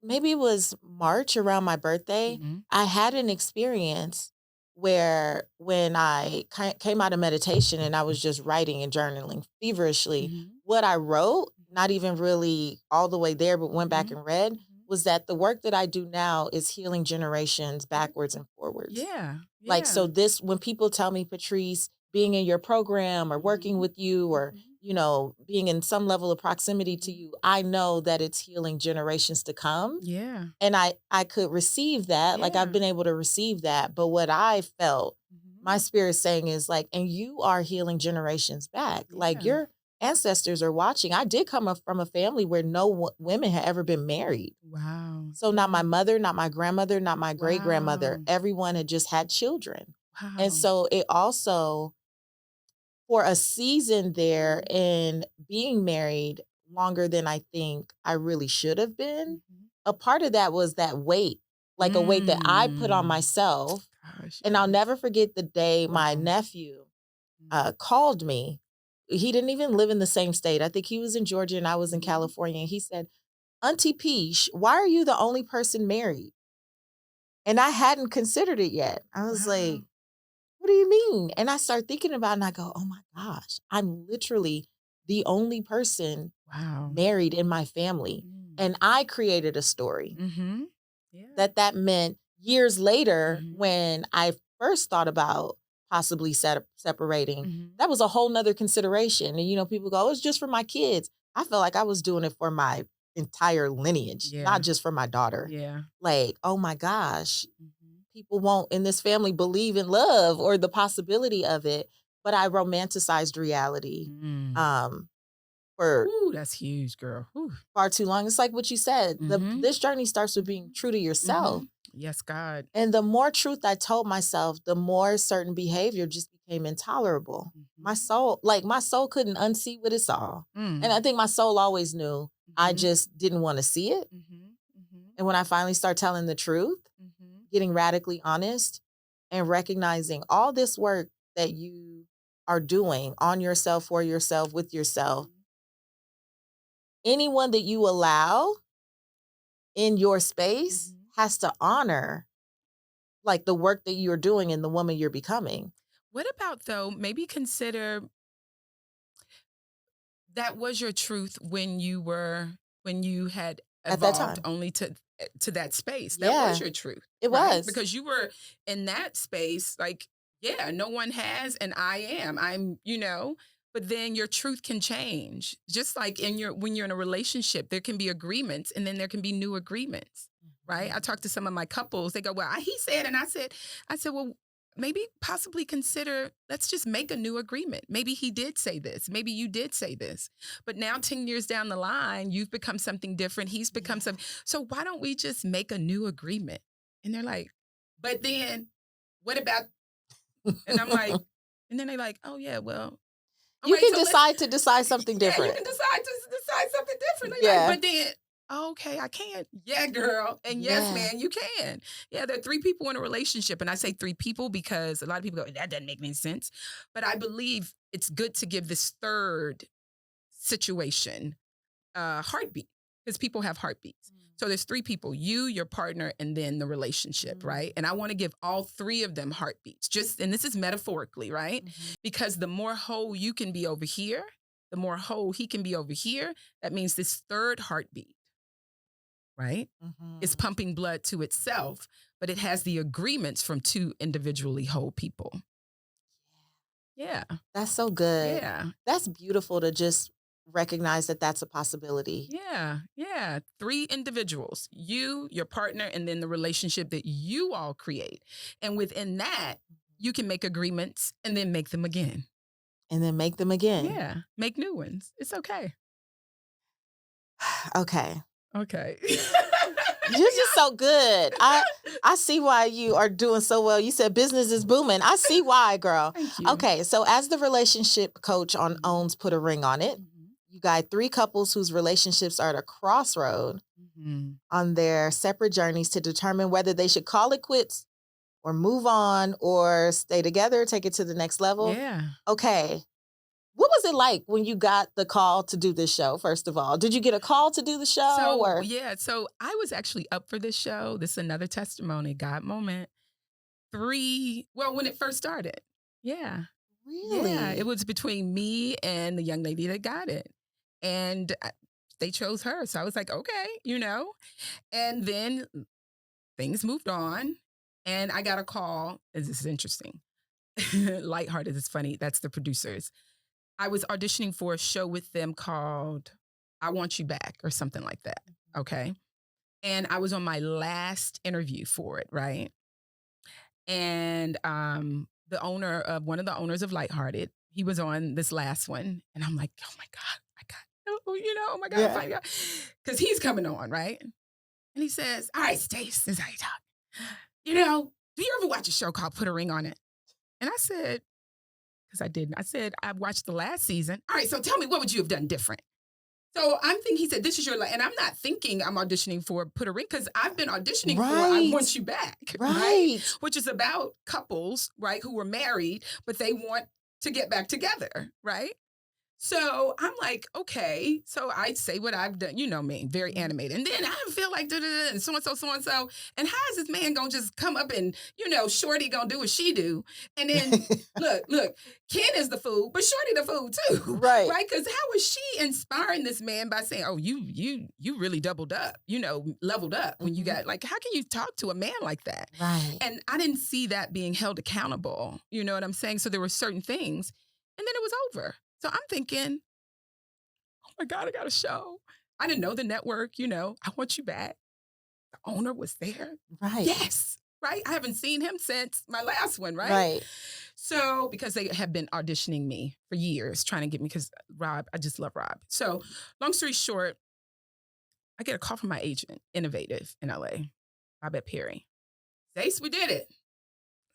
Speaker 1: maybe it was March around my birthday, I had an experience where when I came out of meditation and I was just writing and journaling feverishly, what I wrote, not even really all the way there, but went back and read, was that the work that I do now is healing generations backwards and forwards.
Speaker 2: Yeah.
Speaker 1: Like, so this, when people tell me, Patrice, being in your program or working with you or, you know, being in some level of proximity to you, I know that it's healing generations to come.
Speaker 2: Yeah.
Speaker 1: And I could receive that. Like, I've been able to receive that. But what I felt my spirit saying is like, and you are healing generations back. Like, your ancestors are watching. I did come up from a family where no women had ever been married.
Speaker 2: Wow.
Speaker 1: So not my mother, not my grandmother, not my great grandmother.
Speaker 2: Wow.
Speaker 1: Everyone had just had children.
Speaker 2: Wow.
Speaker 1: And so it also, for a season there and being married longer than I think I really should have been, a part of that was that weight, like a weight that I put on myself.
Speaker 2: Gosh,
Speaker 1: And I'll never forget the day my nephew called me. He didn't even live in the same state. I think he was in Georgia and I was in California. And he said, Auntie Peach, why are you the only person married? And I hadn't considered it yet. I was like, what do you mean? And I start thinking about it and I go, oh my gosh, I'm literally the only person married in my family. And I created a story that meant years later when I first thought about possibly separating, that was a whole nother consideration. And, you know, people go, oh, it's just for my kids. I felt like I was doing it for my entire lineage, not just for my daughter. Like, oh my gosh, people won't in this family believe in love or the possibility of it. But I romanticized reality for
Speaker 2: Ooh, that's huge, girl. Ooh.
Speaker 1: far too long. It's like what you said. This journey starts with being true to yourself.
Speaker 2: Yes, God.
Speaker 1: And the more truth I told myself, the more certain behavior just became intolerable. My soul couldn't unsee what it saw. And I think my soul always knew. I just didn't want to see it. And when I finally start telling the truth, getting radically honest and recognizing all this work that you are doing on yourself, for yourself, with yourself, anyone that you allow in your space has to honor like the work that you're doing and the woman you're becoming.
Speaker 2: What about though, maybe consider that was your truth when you had
Speaker 1: At that
Speaker 2: evolved
Speaker 1: time.
Speaker 2: only to that space. That was your truth.
Speaker 1: It
Speaker 2: right?
Speaker 1: was.
Speaker 2: Because you were in that space, like, yeah, no one has, and I'm, you know, but then your truth can change. Just like when you're in a relationship, there can be agreements and then there can be new agreements. Right. I talked to some of my couples, they go, well, he said, and I said, well, maybe possibly consider, let's just make a new agreement. Maybe he did say this. Maybe you did say this. But now 10 years down the line, you've become something different. He's become something. So why don't we just make a new agreement? And they're like, but then what about, and I'm like, and then they're like, oh yeah, well.
Speaker 1: You can decide to decide something different.
Speaker 2: Yeah, you can decide to decide something different.
Speaker 1: Yeah.
Speaker 2: Like, but then Okay, I can. Yeah, girl. And yes,
Speaker 1: Yeah.
Speaker 2: man, you can. Yeah, there are three people in a relationship. And I say three people because a lot of people go, that doesn't make any sense. But I believe it's good to give this third situation heartbeat because people have heartbeats. So there's three people, you, your partner, and then the relationship, right? And I want to give all three of them heartbeats. And this is metaphorically, right? Because the more whole you can be over here, the more whole he can be over here. That means this third heartbeat, right? Is pumping blood to itself, but it has the agreements from two individually whole people. Yeah.
Speaker 1: That's so good.
Speaker 2: Yeah.
Speaker 1: That's beautiful to just recognize that that's a possibility.
Speaker 2: Yeah. Yeah. Three individuals, you, your partner, and then the relationship that you all create. And within that, you can make agreements and then make them again.
Speaker 1: And then make them again.
Speaker 2: Yeah. Make new ones. It's okay.
Speaker 1: Okay.
Speaker 2: Okay.
Speaker 1: You're just so good. I see why you are doing so well. You said business is booming. I see why, girl.
Speaker 2: Thank you.
Speaker 1: Okay, so as the relationship coach on Owns Put a Ring on It, you guide three couples whose relationships are at a crossroad on their separate journeys to determine whether they should call it quits or move on or stay together, take it to the next level.
Speaker 2: Yeah.
Speaker 1: Okay. What was it like when you got the call to do this show, first of all? Did you get a call to do the show?
Speaker 2: So I was actually up for this show. This is another testimony, God moment. When it first started. Yeah.
Speaker 1: Really?
Speaker 2: Yeah. It was between me and the young lady that got it. And they chose her. So I was like, okay, And then things moved on. And I got a call. This is interesting. Lighthearted is funny. That's the producers. I was auditioning for a show with them called I Want You Back or something like that. Okay. And I was on my last interview for it, right? And one of the owners of Lighthearted, he was on this last one. And I'm like, oh my God, oh my God,
Speaker 1: Yeah.
Speaker 2: because he's coming on, right? And he says, all right, Stace, this is how you talk. Do you ever watch a show called Put a Ring on It? And I said, because I didn't. I said, I watched the last season. All right, so tell me, what would you have done different? So I'm thinking, he said, this is your life. And I'm not thinking I'm auditioning for Put a Ring because I've been auditioning for I Want You Back. Right? Which is about couples, right, who were married, but they want to get back together, right? So I'm like, okay. So I say what I've done, you know me, very animated. And then I feel like and so-and-so, so-and-so. And how is this man going to just come up and, Shorty going to do what she do? And then look, Ken is the fool, but Shorty the fool too.
Speaker 1: Right.
Speaker 2: Right? Because how was she inspiring this man by saying, oh, you really doubled up, leveled up when you got, like, how can you talk to a man like that?
Speaker 1: Right.
Speaker 2: And I didn't see that being held accountable. You know what I'm saying? So there were certain things and then it was over. So I'm thinking, oh my God, I got a show. I didn't know the network, I Want You Back. The owner was there.
Speaker 1: Right.
Speaker 2: Yes. Right. I haven't seen him since my last one. Right.
Speaker 1: Right.
Speaker 2: So because they have been auditioning me for years, trying to get me, because Rob, I just love Rob. So long story short, I get a call from my agent, Innovative in LA, Robert Perry. Stace, we did it.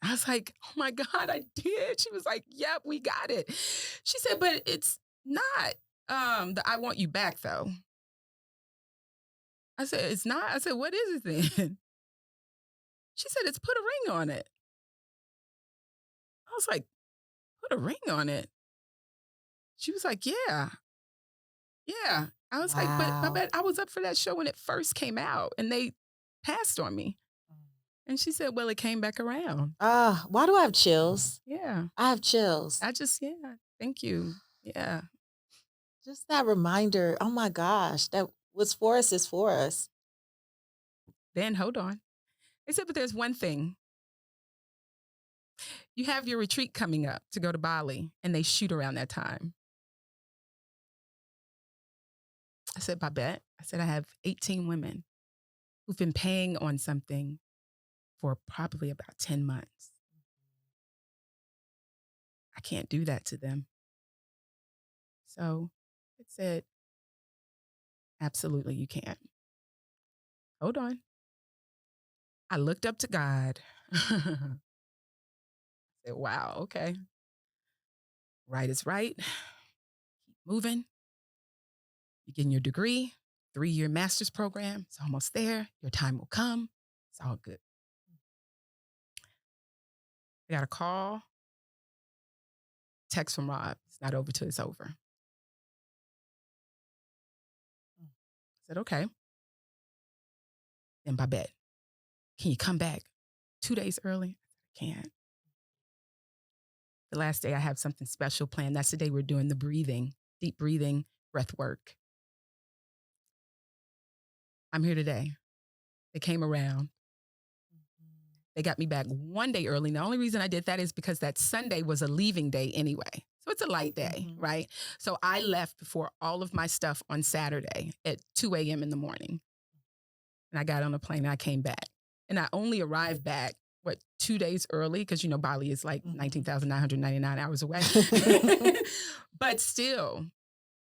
Speaker 2: I was like, oh my God, I did. She was like, yep, we got it. She said, but it's not the I Want You Back though. I said, it's not. I said, what is it then? She said, it's Put a Ring on It. I was like, put a ring on it? She was like, yeah. Yeah. I was like, but I was up for that show when it first came out and they passed on me. And she said, well, it came back around.
Speaker 1: Why do I have chills?
Speaker 2: Yeah.
Speaker 1: I have chills.
Speaker 2: Thank you. Yeah.
Speaker 1: Just that reminder. Oh my gosh. That what's for us is for us.
Speaker 2: Then hold on. They said, but there's one thing. You have your retreat coming up to go to Bali and they shoot around that time. I said, Babette, I have 18 women who've been paying on something for probably about 10 months. I can't do that to them. So it said, absolutely, you can't. Hold on. I looked up to God. I said, wow, okay. Right is right. Keep moving. You're getting your degree. 3-year master's program. It's almost there. Your time will come. It's all good. I got a call, text from Rob. It's not over till it's over. I said, okay. Then by bed, can you come back 2 days early? I can't. The last day I have something special planned. That's the day we're doing the breathing, deep breathing, breath work. I'm here today. They came around. They got me back 1 day early. And the only reason I did that is because that Sunday was a leaving day anyway. So it's a light day, right? So I left before all of my stuff on Saturday at 2 a.m. in the morning. And I got on a plane and I came back. And I only arrived back, 2 days early? Because, Bali is like 19,999 hours away. But still,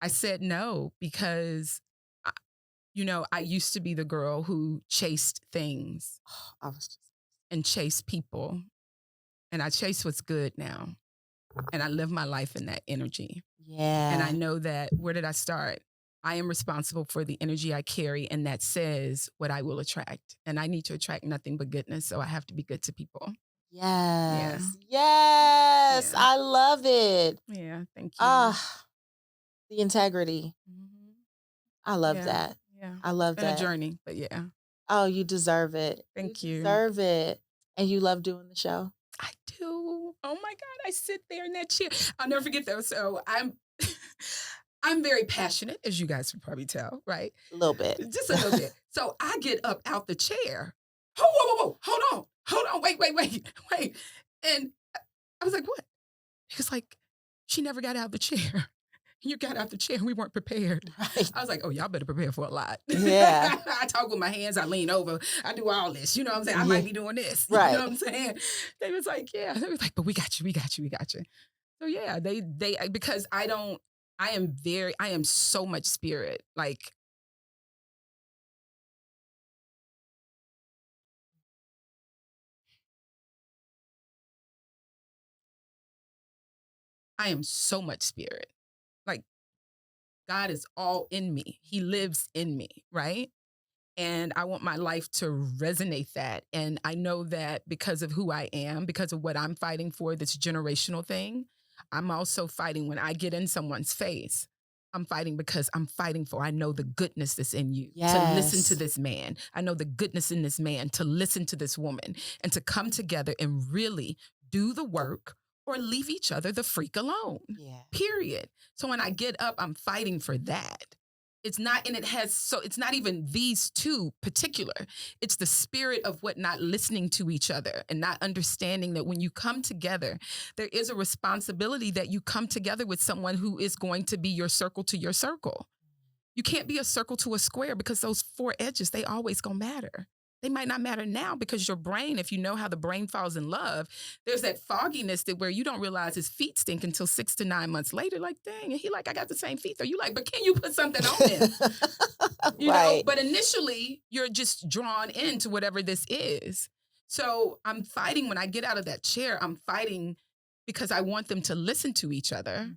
Speaker 2: I said no because, I used to be the girl who chased things and chased people. And I chase what's good now. And I live my life in that energy.
Speaker 1: Yeah.
Speaker 2: And I know that, where did I start? I am responsible for the energy I carry, and that says what I will attract. And I need to attract nothing but goodness, so I have to be good to people.
Speaker 1: Yes. Yes.
Speaker 2: Yeah.
Speaker 1: I love it.
Speaker 2: Yeah, thank you.
Speaker 1: The integrity. I love that.
Speaker 2: Yeah.
Speaker 1: I love
Speaker 2: It's been
Speaker 1: that.
Speaker 2: a journey, but yeah.
Speaker 1: Oh, you deserve it.
Speaker 2: Thank you.
Speaker 1: Deserve it. And you love doing the show?
Speaker 2: I do. Oh my God, I sit there in that chair. I'll never forget though. So I'm very passionate, as you guys can probably tell, right?
Speaker 1: A little bit.
Speaker 2: Just a little bit. So I get up out the chair. Whoa. Hold on. Wait. And I was like, what? He was like, she never got out of the chair. You got out the chair and we weren't prepared.
Speaker 1: Right.
Speaker 2: I was like, oh, y'all better prepare for a lot.
Speaker 1: Yeah.
Speaker 2: I talk with my hands. I lean over. I do all this. You know what I'm saying? I might be doing this.
Speaker 1: Right.
Speaker 2: You know what I'm saying? They was like, yeah. They was like, but we got you. So yeah, they because I am so much spirit. Like, I am so much spirit. Like, God is all in me. He lives in me, right? And I want my life to resonate that. And I know that because of who I am, because of what I'm fighting for, this generational thing, I'm also fighting when I get in someone's face. I'm fighting because I know the goodness that's in you to listen to this man. I know the goodness in this man to listen to this woman and to come together and really do the work or leave each other the freak alone.
Speaker 1: Yeah.
Speaker 2: Period. So when I get up, I'm fighting for that. It's not, and it's not even these two particular. It's the spirit of what not listening to each other and not understanding that when you come together, there is a responsibility that you come together with someone who is going to be your circle to your circle. You can't be a circle to a square because those four edges, they always gonna matter. They might not matter now because your brain, if you know how the brain falls in love, there's that fogginess that where you don't realize his feet stink until 6 to 9 months later. Like, dang, and he like, I got the same feet. Are you like, but can you put something on him? You know, but initially you're just drawn into whatever this is. So I'm fighting when I get out of that chair. I'm fighting because I want them to listen to each other,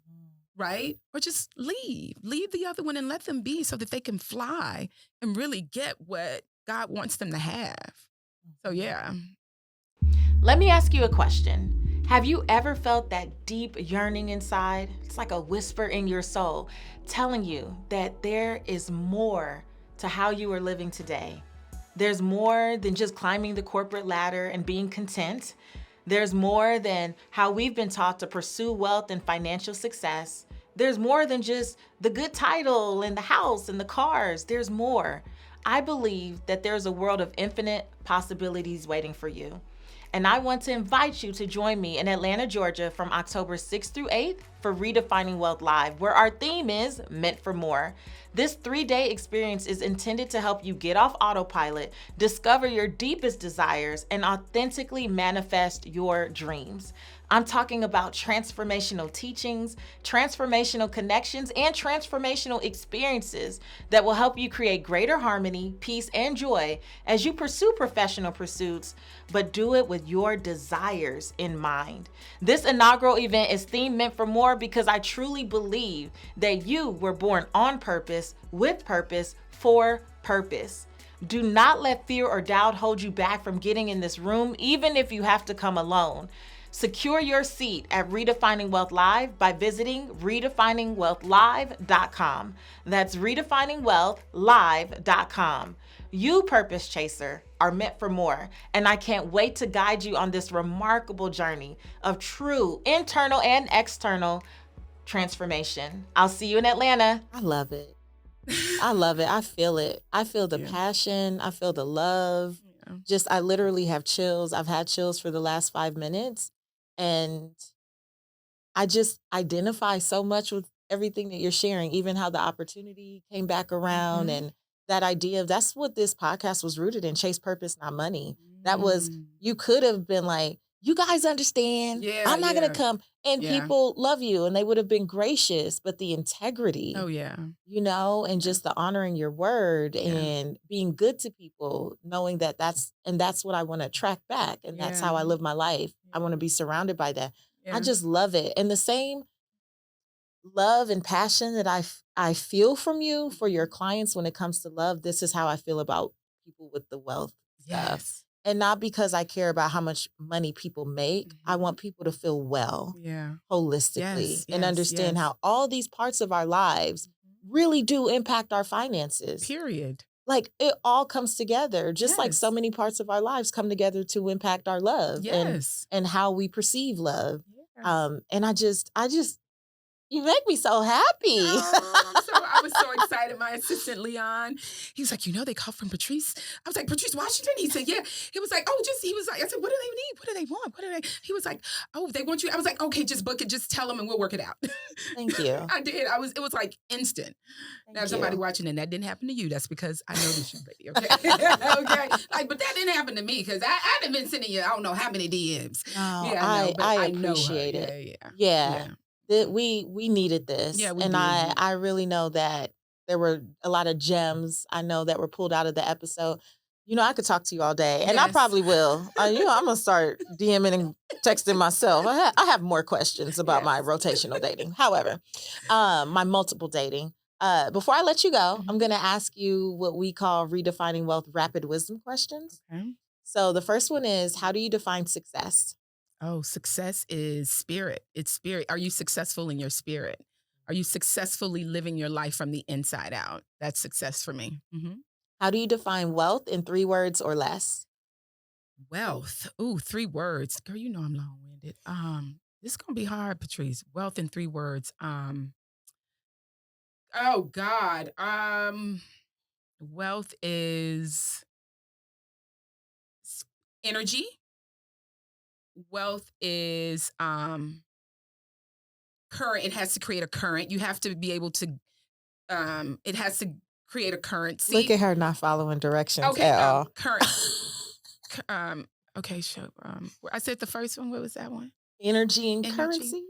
Speaker 2: right? Or just leave the other one and let them be so that they can fly and really get what God wants them to have. So yeah.
Speaker 1: Let me ask you a question. Have you ever felt that deep yearning inside? It's like a whisper in your soul telling you that there is more to how you are living today. There's more than just climbing the corporate ladder and being content. There's more than how we've been taught to pursue wealth and financial success. There's more than just the good title and the house and the cars. There's more. I believe that there's a world of infinite possibilities waiting for you. And I want to invite you to join me in Atlanta, Georgia from October 6th through 8th for Redefining Wealth Live, where our theme is Meant for More. This 3-day experience is intended to help you get off autopilot, discover your deepest desires, and authentically manifest your dreams. I'm talking about transformational teachings, transformational connections, and transformational experiences that will help you create greater harmony, peace, and joy as you pursue professional pursuits, but do it with with your desires in mind. This inaugural event is themed Meant for More because I truly believe that you were born on purpose, with purpose, for purpose. Do not let fear or doubt hold you back from getting in this room, even if you have to come alone. Secure your seat at Redefining Wealth Live by visiting redefiningwealthlive.com. That's redefiningwealthlive.com. You, purpose chaser, are meant for more, and I can't wait to guide you on this remarkable journey of true internal and external transformation. I'll see you in Atlanta. I love it. I love it. I feel it. I feel the passion. I feel the love. Yeah. I literally have chills. I've had chills for the last 5 minutes. And I just identify so much with everything that you're sharing, even how the opportunity came back around and that idea of that's what this podcast was rooted in, chase purpose, not money. That was, you could have been like, you guys understand, I'm not going to come. And people love you and they would have been gracious, but the integrity, and just the honoring your word and being good to people, knowing that that's what I want to attract back. And that's how I live my life. I want to be surrounded by that. I just love it. And the same love and passion that I feel from you for your clients when it comes to love, this is how I feel about people with the wealth stuff. And not because I care about how much money people make. I want people to feel well, holistically, and understand how all these parts of our lives really do impact our finances.
Speaker 2: Period.
Speaker 1: Like it all comes together, just like so many parts of our lives come together to impact our love and how we perceive love. And I just, you make me so happy.
Speaker 2: I was so excited. My assistant, Leon, he was like, they called from Patrice. I was like, Patrice Washington? He said, yeah. He was like, I said, what do they need? What do they want? He was like, oh, they want you. I was like, okay, just book it. Just tell them and we'll work it out.
Speaker 1: Thank you.
Speaker 2: I did. It was like instant. Now somebody watching and that didn't happen to you. That's because I know this young lady, okay? Okay. But that didn't happen to me because I haven't been sending you, I don't know how many DMs.
Speaker 1: I appreciate it. Yeah. We needed this.
Speaker 2: Yeah, we
Speaker 1: and
Speaker 2: did.
Speaker 1: I really know that there were a lot of gems I know that were pulled out of the episode. I could talk to you all day, and I probably will. I'm going to start DMing and texting myself. I have more questions about my rotational dating. However, my multiple dating. Before I let you go, I'm going to ask you what we call Redefining Wealth rapid wisdom questions.
Speaker 2: Okay.
Speaker 1: So the first one is, how do you define success?
Speaker 2: Oh, success is spirit. It's spirit. Are you successful in your spirit? Are you successfully living your life from the inside out? That's success for me.
Speaker 1: How do you define wealth in 3 words or less?
Speaker 2: Wealth. Ooh, 3 words. Girl, you know I'm long-winded. This is going to be hard, Patrice. Wealth in 3 words. Oh, God. Wealth is energy. Wealth is current. It has to create a current. You have to be able to, it has to create a currency.
Speaker 1: Look at her not following directions at all.
Speaker 2: Current. Okay, so I said the first one. What was that one?
Speaker 1: Energy and currency.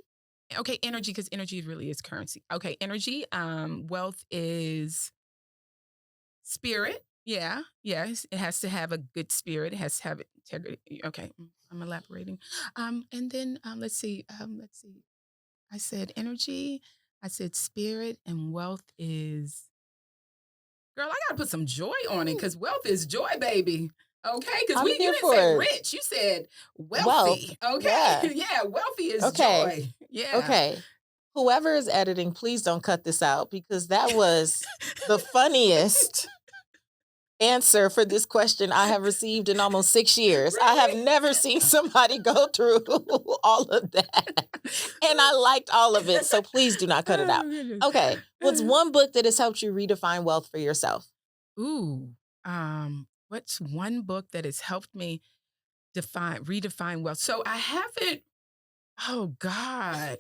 Speaker 2: Okay, energy, because energy really is currency. Okay, energy. Wealth is spirit. Yeah, yes. It has to have a good spirit. It has to have integrity. Okay, I'm elaborating. And then let's see. I said energy. I said spirit, and wealth is. Girl, I gotta put some joy on it because wealth is joy, baby. Okay, because you didn't say rich. You said wealthy. Wealth. Okay, yeah, wealthy is joy. Yeah.
Speaker 1: Okay. Whoever is editing, please don't cut this out because that was the funniest answer for this question I have received in almost 6 years. Right. I have never seen somebody go through all of that. And I liked all of it. So please do not cut it out. Okay. What's one book that has helped you redefine wealth for yourself?
Speaker 2: Ooh. What's one book that has helped me redefine wealth? So I haven't, oh God.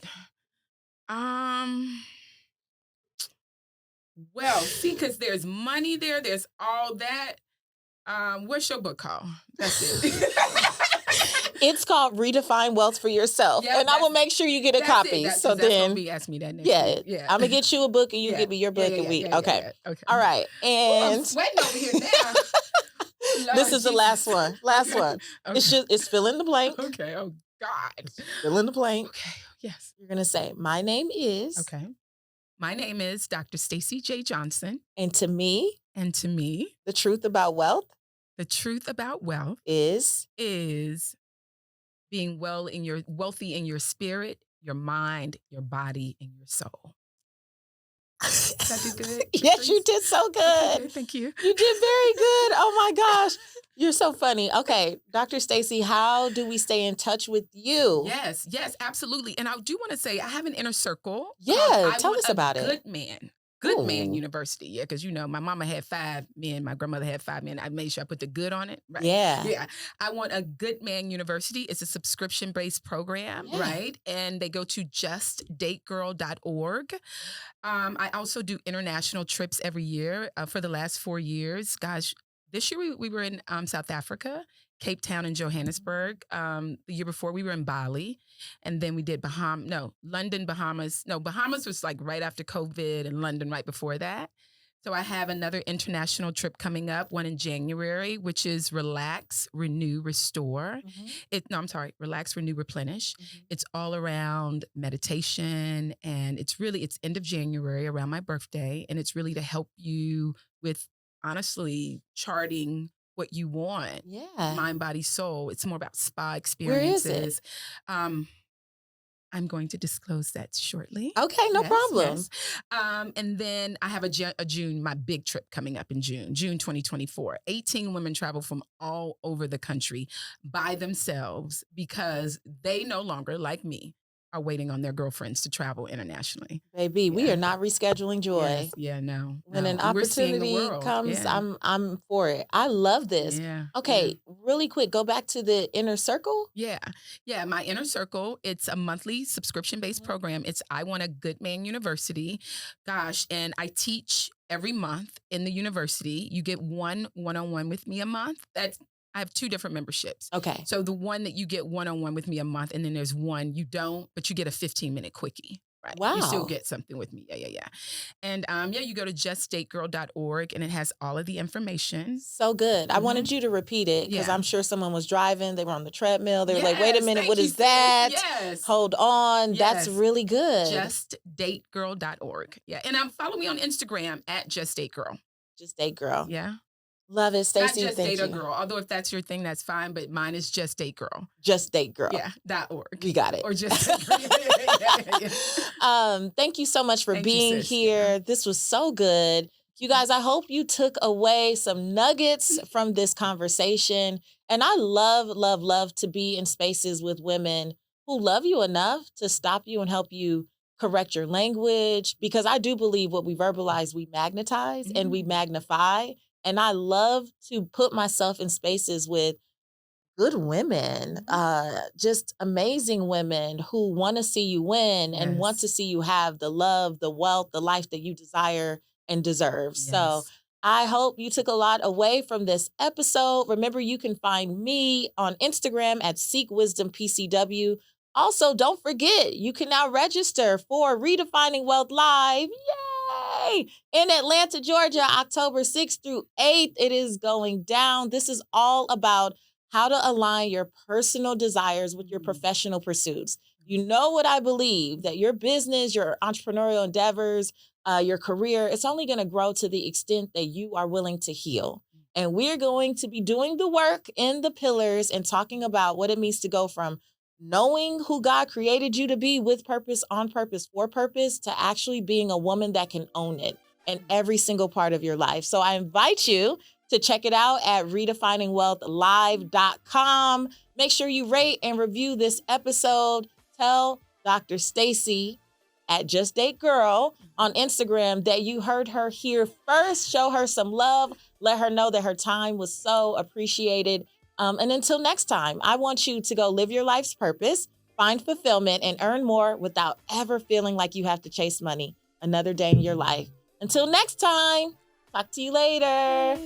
Speaker 2: Well, see, because there's money there, there's all that. What's your book called? That's it.
Speaker 1: It's called Redefine Wealth for Yourself. Yep, and I will make sure you get a copy. That's
Speaker 2: then be ask me that next week.
Speaker 1: I'm going to get you a book and you give me your book a week. Okay. All right. And
Speaker 2: I'm sweating over here now.
Speaker 1: This is the last one. Last
Speaker 2: Okay.
Speaker 1: one.
Speaker 2: Okay.
Speaker 1: It's fill in the blank.
Speaker 2: Okay. Oh God.
Speaker 1: Fill in the blank.
Speaker 2: Okay. Yes.
Speaker 1: You're gonna say, my name is,
Speaker 2: Okay. My name is Dr. Stacii Jae Johnson,
Speaker 1: and to me,
Speaker 2: and to me,
Speaker 1: the truth about wealth
Speaker 2: the truth about wealth
Speaker 1: is.
Speaker 2: is being wealthy in your spirit, your mind, your body, and your soul. Did I do good?
Speaker 1: Yes, you did so good.
Speaker 2: Okay, thank you.
Speaker 1: You did very good. Oh my gosh. You're so funny. Okay, Dr. Stacy, how do we stay in touch with you?
Speaker 2: Yes, absolutely. And I do want to say I have an inner circle.
Speaker 1: Yeah,
Speaker 2: I
Speaker 1: tell
Speaker 2: want
Speaker 1: us
Speaker 2: a
Speaker 1: about it.
Speaker 2: Good man
Speaker 1: Ooh.
Speaker 2: university. Yeah, because my mama had 5 men, my grandmother had 5 men. I made sure I put the good on it. Right.
Speaker 1: Yeah.
Speaker 2: Yeah. I want a Good Man University. It's a subscription-based program,
Speaker 1: Yeah.
Speaker 2: right? And they go to justdategirl.org. I also do international trips every year for the last 4 years. Gosh, this year we were in South Africa, Cape Town, and Johannesburg. The year before we were in Bali, and then we did London, Bahamas. No, Bahamas was like right after COVID, and London right before that. So I have another international trip coming up, one in January, which is Relax, Renew, Restore. Relax, Renew, Replenish. It's all around meditation, and it's end of January around my birthday, and it's really to help you with honestly charting what you want.
Speaker 1: Yeah.
Speaker 2: Mind, body, soul. It's more about spa
Speaker 1: Where is
Speaker 2: experiences. I'm going to disclose that shortly.
Speaker 1: Okay, no problem.
Speaker 2: Yes. And then I have my big trip coming up in June 2024. 18 women travel from all over the country by themselves because they no longer, like me, are waiting on their girlfriends to travel internationally.
Speaker 1: Baby, we are not rescheduling joy.
Speaker 2: Yes. Yeah, no.
Speaker 1: When
Speaker 2: no.
Speaker 1: an
Speaker 2: We're seeing the
Speaker 1: opportunity
Speaker 2: world.
Speaker 1: comes,
Speaker 2: Yeah.
Speaker 1: I'm for it. I love this.
Speaker 2: Yeah.
Speaker 1: Okay, really quick, go back to the inner circle.
Speaker 2: Yeah. My inner circle, it's a monthly subscription-based program. It's I Want a Good Man University. Gosh, and I teach every month in the university. You get one-on-one with me a month. I have 2 different memberships.
Speaker 1: Okay.
Speaker 2: So the one that you get one-on-one with me a month, and then there's one you don't, but you get a 15-minute quickie. Right.
Speaker 1: Wow.
Speaker 2: You still get something with me. Yeah. And you go to justdategirl.org, and it has all of the information.
Speaker 1: So good. I wanted you to repeat it because I'm sure someone was driving. They were on the treadmill. They were like, wait a minute, what is that?
Speaker 2: Yes.
Speaker 1: Hold on.
Speaker 2: Yes.
Speaker 1: That's really good.
Speaker 2: Justdategirl.org. Yeah. And follow me on Instagram at justdategirl.
Speaker 1: Just Date Girl.
Speaker 2: Yeah.
Speaker 1: Love it, Stacy.
Speaker 2: Not just
Speaker 1: Thank
Speaker 2: date
Speaker 1: you.
Speaker 2: a girl. Although if that's your thing, that's fine. But mine is Just Date Girl.
Speaker 1: Just Date Girl.
Speaker 2: Yeah. .org.
Speaker 1: We got it.
Speaker 2: Or just. Yeah.
Speaker 1: Thank you so much for
Speaker 2: Thank you,
Speaker 1: being
Speaker 2: sis.
Speaker 1: here.
Speaker 2: Yeah.
Speaker 1: This was so good. You guys, I hope you took away some nuggets from this conversation. And I love to be in spaces with women who love you enough to stop you and help you correct your language. Because I do believe what we verbalize, we magnetize and we magnify. And I love to put myself in spaces with good women, just amazing women who want to see you win and want to see you have the love, the wealth, the life that you desire and deserve.
Speaker 2: Yes.
Speaker 1: So I hope you took a lot away from this episode. Remember, you can find me on Instagram at SeekWisdomPCW. Also, don't forget, you can now register for Redefining Wealth Live. Yay! In Atlanta, Georgia, October 6th through 8th. It is going down. This is all about how to align your personal desires with your professional pursuits. You know what I believe, that your business, your entrepreneurial endeavors, your career, it's only going to grow to the extent that you are willing to heal. And we're going to be doing the work in the pillars and talking about what it means to go from knowing who God created you to be with purpose, on purpose, for purpose, to actually being a woman that can own it in every single part of your life. So I invite you to check it out at redefiningwealthlive.com. Make sure you rate and review this episode. Tell Dr. Stacy at Just Date Girl on Instagram that you heard her here first. Show her some love. Let her know that her time was so appreciated. And until next time, I want you to go live your life's purpose, find fulfillment, and earn more without ever feeling like you have to chase money another day in your life. Until next time, talk to you later.